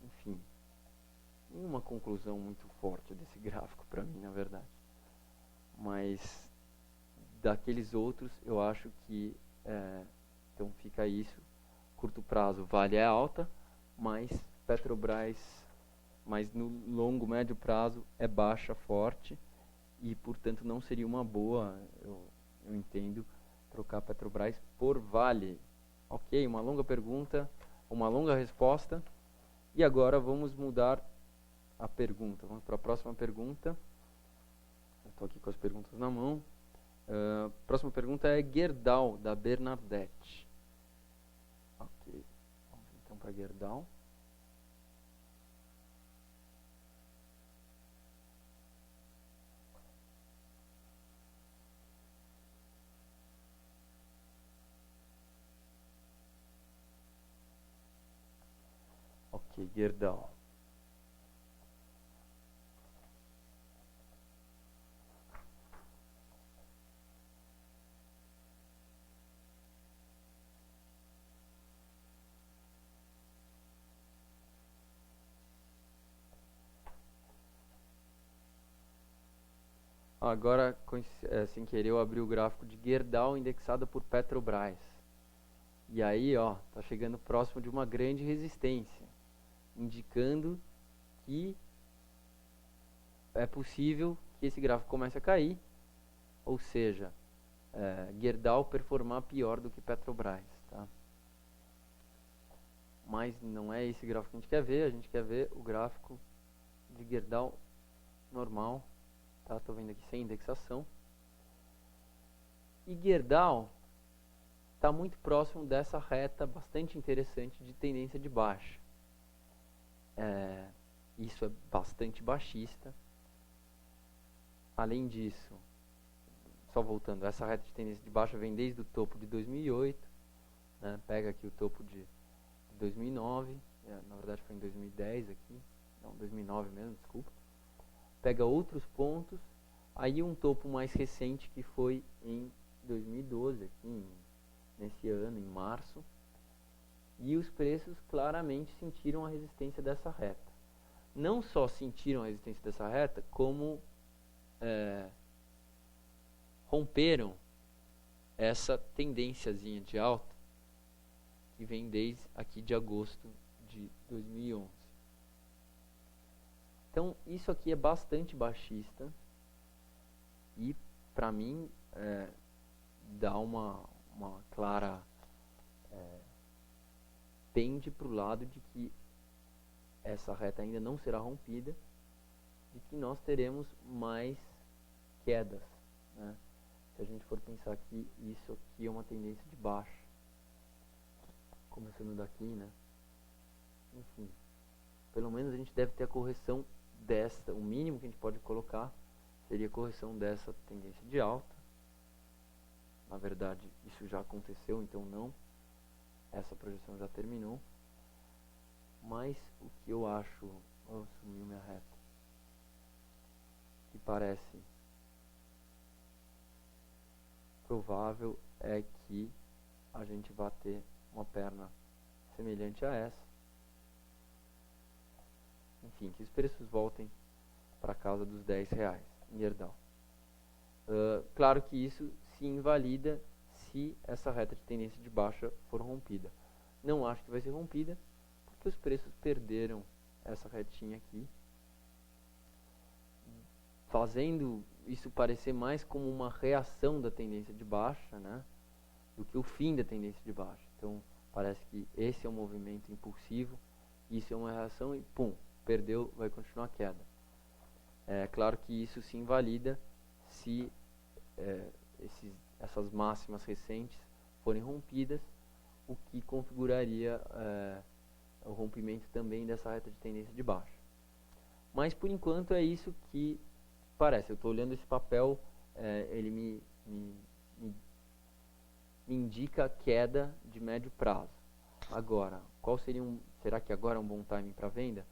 Enfim, nenhuma conclusão muito forte desse gráfico para mim, na verdade. Mas daqueles outros, eu acho que então fica isso. Curto prazo, Vale é alta, mas Petrobras, mas no longo, médio prazo é baixa, forte, e portanto não seria uma boa, eu entendo, trocar Petrobras por Vale. Ok, uma longa pergunta, uma longa resposta, e agora vamos mudar a pergunta. Vamos para a próxima pergunta. Estou aqui com as perguntas na mão. Próxima pergunta é Gerdau, da Bernadette. Ok, vamos então para Gerdau. Ok, Gerdau. Agora, sem querer, eu abri o gráfico de Gerdau indexado por Petrobras. E aí, ó, tá chegando próximo de uma grande resistência, indicando que é possível que esse gráfico comece a cair, ou seja, Gerdau performar pior do que Petrobras, tá? Mas não é esse gráfico que a gente quer ver o gráfico de Gerdau normal, tá? Tô vendo aqui sem indexação. E Gerdau está muito próximo dessa reta bastante interessante de tendência de baixa. Isso é bastante baixista. Além disso, só voltando, essa reta de tendência de baixa vem desde o topo de 2008, né? Pega aqui o topo de 2009, na verdade foi em 2010 aqui, não, 2009 mesmo, desculpa. Pega outros pontos, aí um topo mais recente que foi em 2012, aqui nesse ano, em março, e os preços claramente sentiram a resistência dessa reta. Não só sentiram a resistência dessa reta, como romperam essa tendênciazinha de alta que vem desde aqui de agosto de 2011. Então, isso aqui é bastante baixista e, para mim, dá uma clara pende para o lado de que essa reta ainda não será rompida e que nós teremos mais quedas, né? Se a gente for pensar que isso aqui é uma tendência de baixa, começando daqui, né? Enfim, pelo menos a gente deve ter a correção desta, o mínimo que a gente pode colocar seria a correção dessa tendência de alta. Na verdade, isso já aconteceu, então não. Essa projeção já terminou. Mas o que eu acho... Oh, sumiu minha reta. Que parece provável é que a gente vai ter uma perna semelhante a essa. Enfim, que os preços voltem para casa dos R$10 em Gerdau. Claro que isso se invalida se essa reta de tendência de baixa for rompida. Não acho que vai ser rompida, porque os preços perderam essa retinha aqui, fazendo isso parecer mais como uma reação da tendência de baixa, né, do que o fim da tendência de baixa. Então, parece que esse é um movimento impulsivo, isso é uma reação e pum, perdeu, vai continuar a queda. É claro que isso se invalida se essas máximas recentes forem rompidas, o que configuraria o rompimento também dessa reta de tendência de baixa. Mas por enquanto é isso que parece. Eu estou olhando esse papel, ele me indica a queda de médio prazo. Agora, será que agora é um bom timing para venda?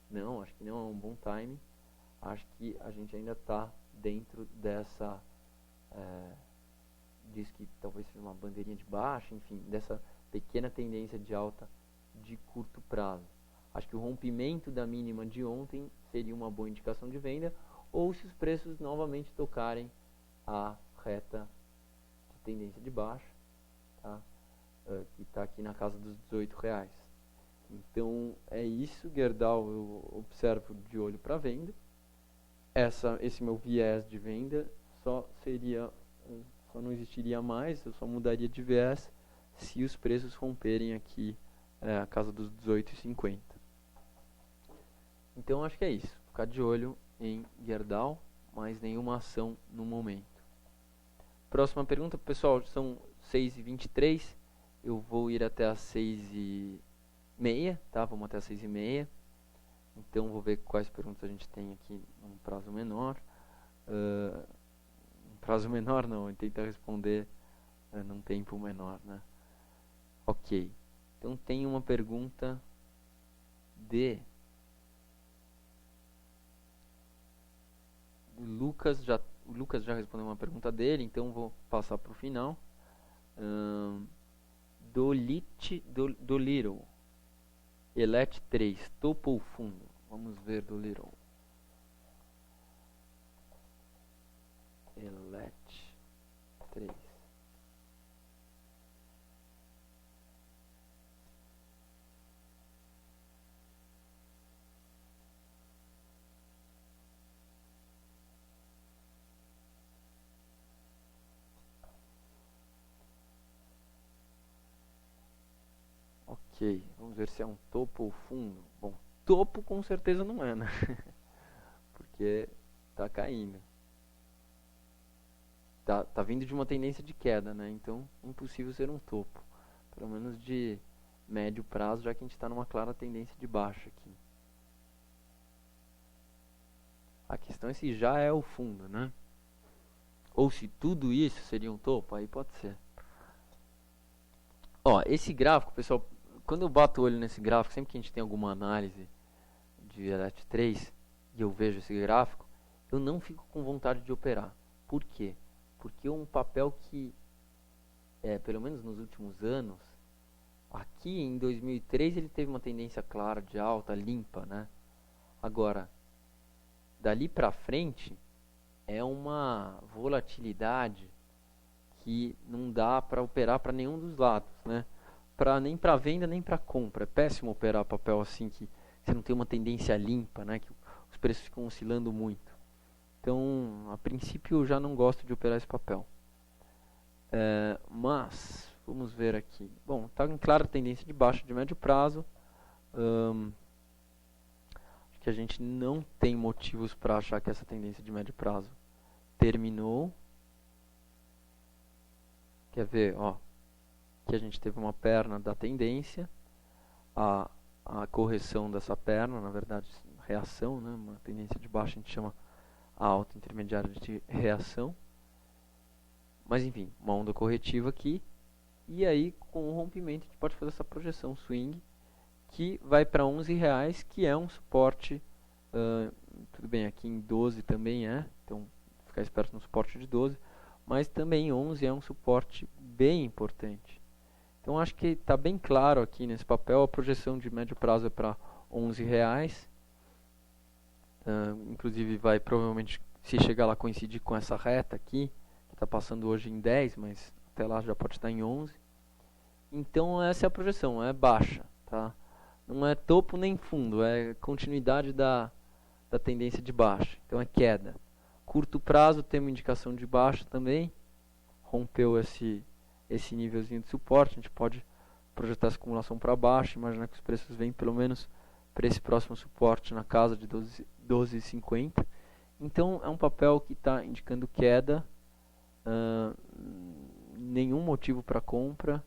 Não, acho que não é um bom timing. Acho que a gente ainda está dentro dessa... diz que talvez seja uma bandeirinha de baixa, enfim, dessa pequena tendência de alta de curto prazo. Acho que o rompimento da mínima de ontem seria uma boa indicação de venda, ou se os preços novamente tocarem a reta de tendência de baixa, tá? Que está aqui na casa dos R$18. Então é isso, Gerdau eu observo de olho para venda. Esse meu viés de venda só não existiria mais, eu só mudaria de viés se os preços romperem aqui a casa dos R$18,50. Então acho que é isso, ficar de olho em Gerdau, mas nenhuma ação no momento. Próxima pergunta, pessoal, são 6h23, eu vou ir até as 6h30, tá? Vamos até as 6h30. Então vou ver quais perguntas a gente tem aqui num prazo menor. Prazo menor não, eu tento responder num tempo menor, né? Ok. Então tem uma pergunta de Lucas. O Lucas já respondeu uma pergunta dele, então vou passar para o final. Do Little Elet 3, topo ou fundo? Vamos ver do Little. Elet 3. Ok, vamos ver se é um topo ou fundo. Bom, topo com certeza não é, né? Porque tá caindo. Tá vindo de uma tendência de queda, né? Então, impossível ser um topo. Pelo menos de médio prazo, já que a gente está numa clara tendência de baixa aqui. A questão é se já é o fundo, né? Ou se tudo isso seria um topo, aí pode ser. Ó, esse gráfico, pessoal, quando eu bato o olho nesse gráfico, sempre que a gente tem alguma análise de Elet 3 e eu vejo esse gráfico, eu não fico com vontade de operar. Por quê? Porque é um papel que, pelo menos nos últimos anos, aqui em 2003 ele teve uma tendência clara de alta, limpa, né? Agora, dali para frente, é uma volatilidade que não dá para operar para nenhum dos lados, né? Nem para venda, nem para compra. É péssimo operar papel assim que você não tem uma tendência limpa, né? Que os preços ficam oscilando muito. Então, a princípio, eu já não gosto de operar esse papel. Mas, vamos ver aqui. Bom, está em clara tendência de baixa de médio prazo. Acho que a gente não tem motivos para achar que essa tendência de médio prazo terminou. Quer ver, ó, que a gente teve uma perna da tendência, a correção dessa perna, na verdade, reação, né? Uma tendência de baixa a gente chama a alta intermediária de reação. Mas enfim, uma onda corretiva aqui. E aí, com o rompimento, a gente pode fazer essa projeção swing, que vai para R$11, que é um suporte. Tudo bem, aqui em 12 também é, então ficar esperto no suporte de 12, mas também 11 é um suporte bem importante. Então acho que está bem claro aqui nesse papel, a projeção de médio prazo é para R$11. Inclusive vai provavelmente, se chegar lá, coincidir com essa reta aqui, que está passando hoje em 10, mas até lá já pode estar em 11. Então essa é a projeção, é baixa, tá? Não é topo nem fundo, é continuidade da tendência de baixa, então é queda. Curto prazo tem uma indicação de baixa também, rompeu esse nívelzinho de suporte, a gente pode projetar essa acumulação para baixo, imaginar que os preços vêm pelo menos para esse próximo suporte na casa de 12,50. Então é um papel que está indicando queda, nenhum motivo para compra,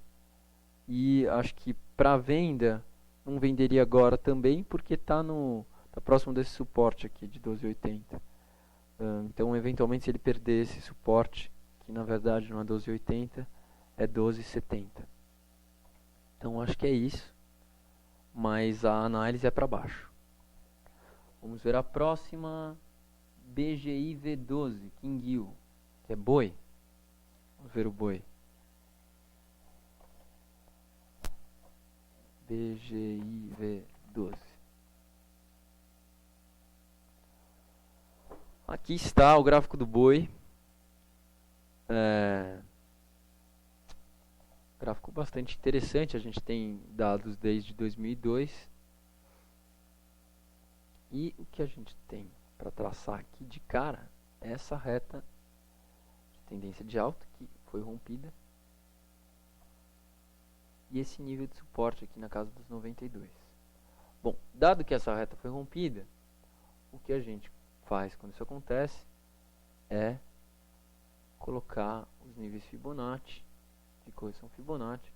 e acho que para venda não venderia agora também, porque está próximo desse suporte aqui de 12,80. Então eventualmente, se ele perder esse suporte, que na verdade não é 12,80, é 12,70. Então acho que é isso, mas a análise é para baixo. Vamos ver a próxima, BGI V12, Kinguil, que é boi. Vamos ver o boi. BGI V12. Aqui está o gráfico do boi. Gráfico bastante interessante. A gente tem dados desde 2002. E o que a gente tem para traçar aqui de cara é essa reta de tendência de alta que foi rompida. E esse nível de suporte aqui na casa dos 92. Bom, dado que essa reta foi rompida, o que a gente faz quando isso acontece é colocar os níveis Fibonacci, de correção Fibonacci.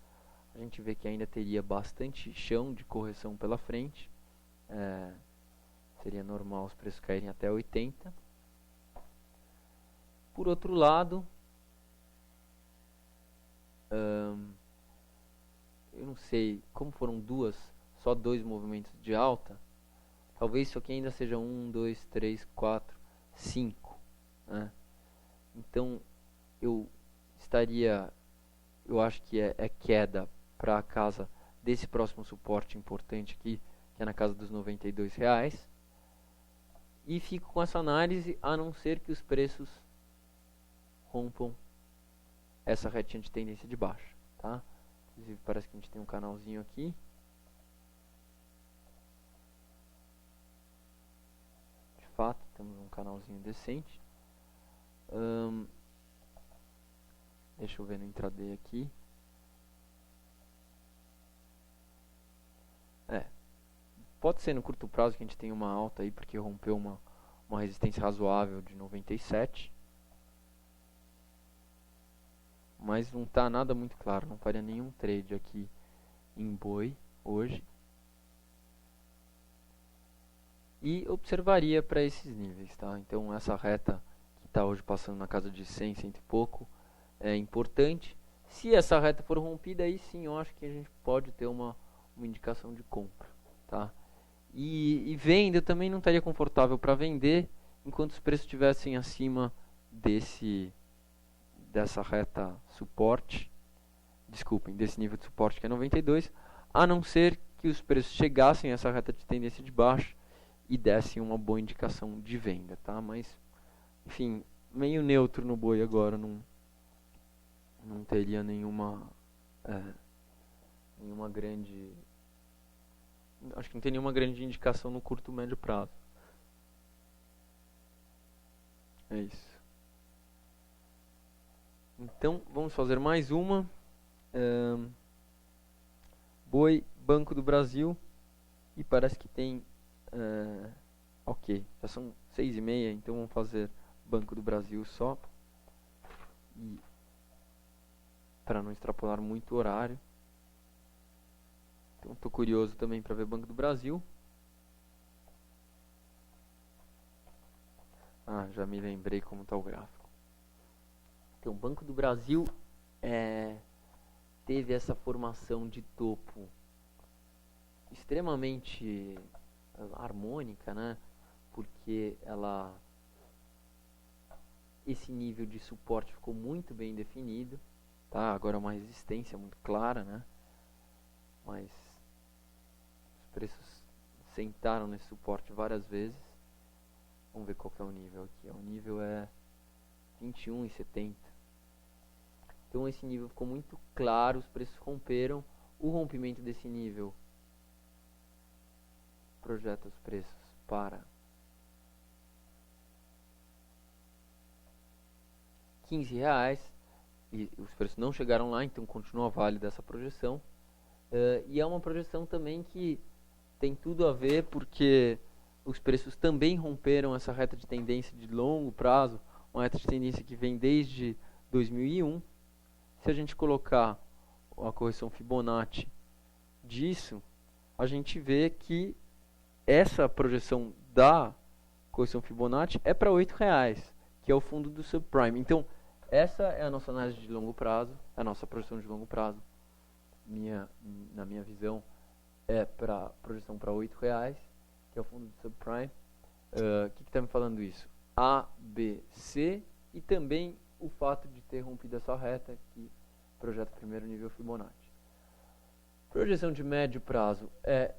A gente vê que ainda teria bastante chão de correção pela frente. Seria normal os preços caírem até 80. Por outro lado, eu não sei, como foram só dois movimentos de alta, talvez isso aqui ainda seja 1, 2, 3, 4, 5, né? Então eu acho que é queda para a casa desse próximo suporte importante aqui, que é na casa dos R$92, e fico com essa análise, a não ser que os preços rompam essa retinha de tendência de baixa, tá? Inclusive parece que a gente tem um canalzinho aqui. De fato, temos um canalzinho decente. Deixa eu ver no intraday aqui. Pode ser no curto prazo que a gente tenha uma alta aí, porque rompeu uma resistência razoável de 97. Mas não está nada muito claro, não faria nenhum trade aqui em boi hoje. E observaria para esses níveis, tá? Então essa reta que está hoje passando na casa de 100, 100 e pouco é importante. Se essa reta for rompida, aí sim eu acho que a gente pode ter uma indicação de compra, tá? E venda, eu também não estaria confortável para vender enquanto os preços estivessem acima dessa reta suporte, desse nível de suporte que é 92, a não ser que os preços chegassem a essa reta de tendência de baixo e dessem uma boa indicação de venda, tá? Mas, enfim, meio neutro no boi agora, não teria nenhuma grande... Acho que não tem nenhuma grande indicação no curto médio prazo. É isso. Então, vamos fazer mais uma. Boi, Banco do Brasil. E parece que tem... ok, já são 6h30, então vamos fazer Banco do Brasil só. E para não extrapolar muito o horário. Então estou curioso também para ver Banco do Brasil. Já me lembrei como está o gráfico. Então, Banco do Brasil teve essa formação de topo extremamente harmônica, né? Porque esse nível de suporte ficou muito bem definido, tá? Agora é uma resistência muito clara, né? Mas os preços sentaram nesse suporte várias vezes. Vamos ver qual que é o nível aqui. O nível é 21,70. Então esse nível ficou muito claro, os preços romperam. O rompimento desse nível projeta os preços para R$15. E os preços não chegaram lá, então continua válida essa projeção. E é uma projeção também que tem tudo a ver, porque os preços também romperam essa reta de tendência de longo prazo, uma reta de tendência que vem desde 2001. Se a gente colocar a correção Fibonacci disso, a gente vê que essa projeção da correção Fibonacci é para R$8, que é o fundo do subprime. Então, essa é a nossa análise de longo prazo, a nossa projeção de longo prazo. Na minha visão, é para projeção para R$8, que é o fundo do subprime. O que está me falando isso? A, B, C e também o fato de ter rompido essa reta que projeta o primeiro nível Fibonacci. Projeção de médio prazo é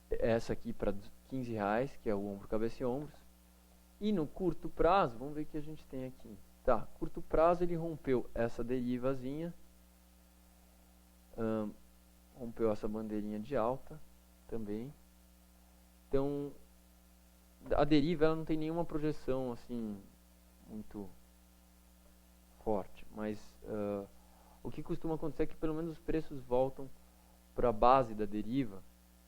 essa aqui para R$15, que é o ombro, cabeça e ombros. E no curto prazo, vamos ver o que a gente tem aqui. Tá, curto prazo ele rompeu essa derivazinha, rompeu essa bandeirinha de alta também. Então, a deriva ela não tem nenhuma projeção assim muito forte, mas o que costuma acontecer é que pelo menos os preços voltam para a base da deriva,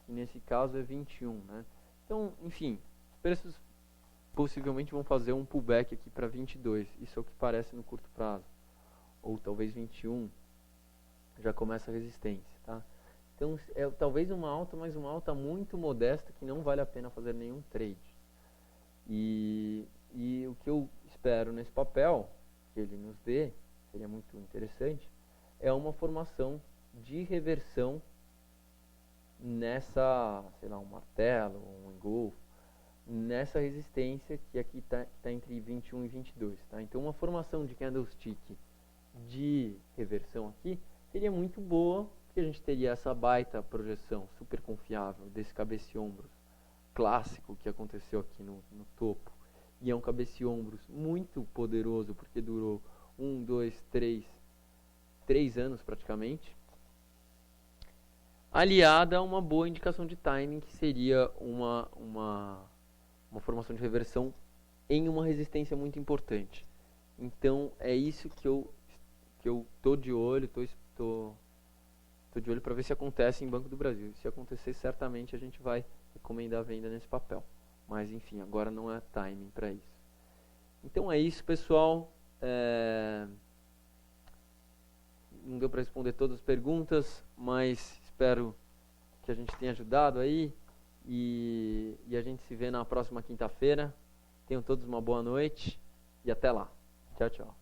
que nesse caso é 21, né? Então, enfim, os preços possivelmente vão fazer um pullback aqui para 22, isso é o que parece no curto prazo, ou talvez 21 já começa a resistência, tá? Então é talvez uma alta, mas uma alta muito modesta que não vale a pena fazer nenhum trade. E o que eu espero nesse papel que ele nos dê, seria muito interessante, é uma formação de reversão nessa, sei lá, um martelo, um engolfo, nessa resistência que aqui está entre 21 e 22, tá? Então uma formação de candlestick de reversão aqui seria muito boa, porque a gente teria essa baita projeção super confiável desse cabeça e ombros clássico que aconteceu aqui no topo. E é um cabeça e ombros muito poderoso, porque durou 1, 2, 3 anos praticamente, aliada a uma boa indicação de timing, que seria uma formação de reversão em uma resistência muito importante. Então é isso que eu tô de olho, tô de olho para ver se acontece em Banco do Brasil. Se acontecer, certamente a gente vai recomendar a venda nesse papel. Mas enfim, agora não é timing para isso. Então é isso, pessoal. Não deu para responder todas as perguntas, mas espero que a gente tenha ajudado aí. E a gente se vê na próxima quinta-feira. Tenham todos uma boa noite e até lá. Tchau, tchau.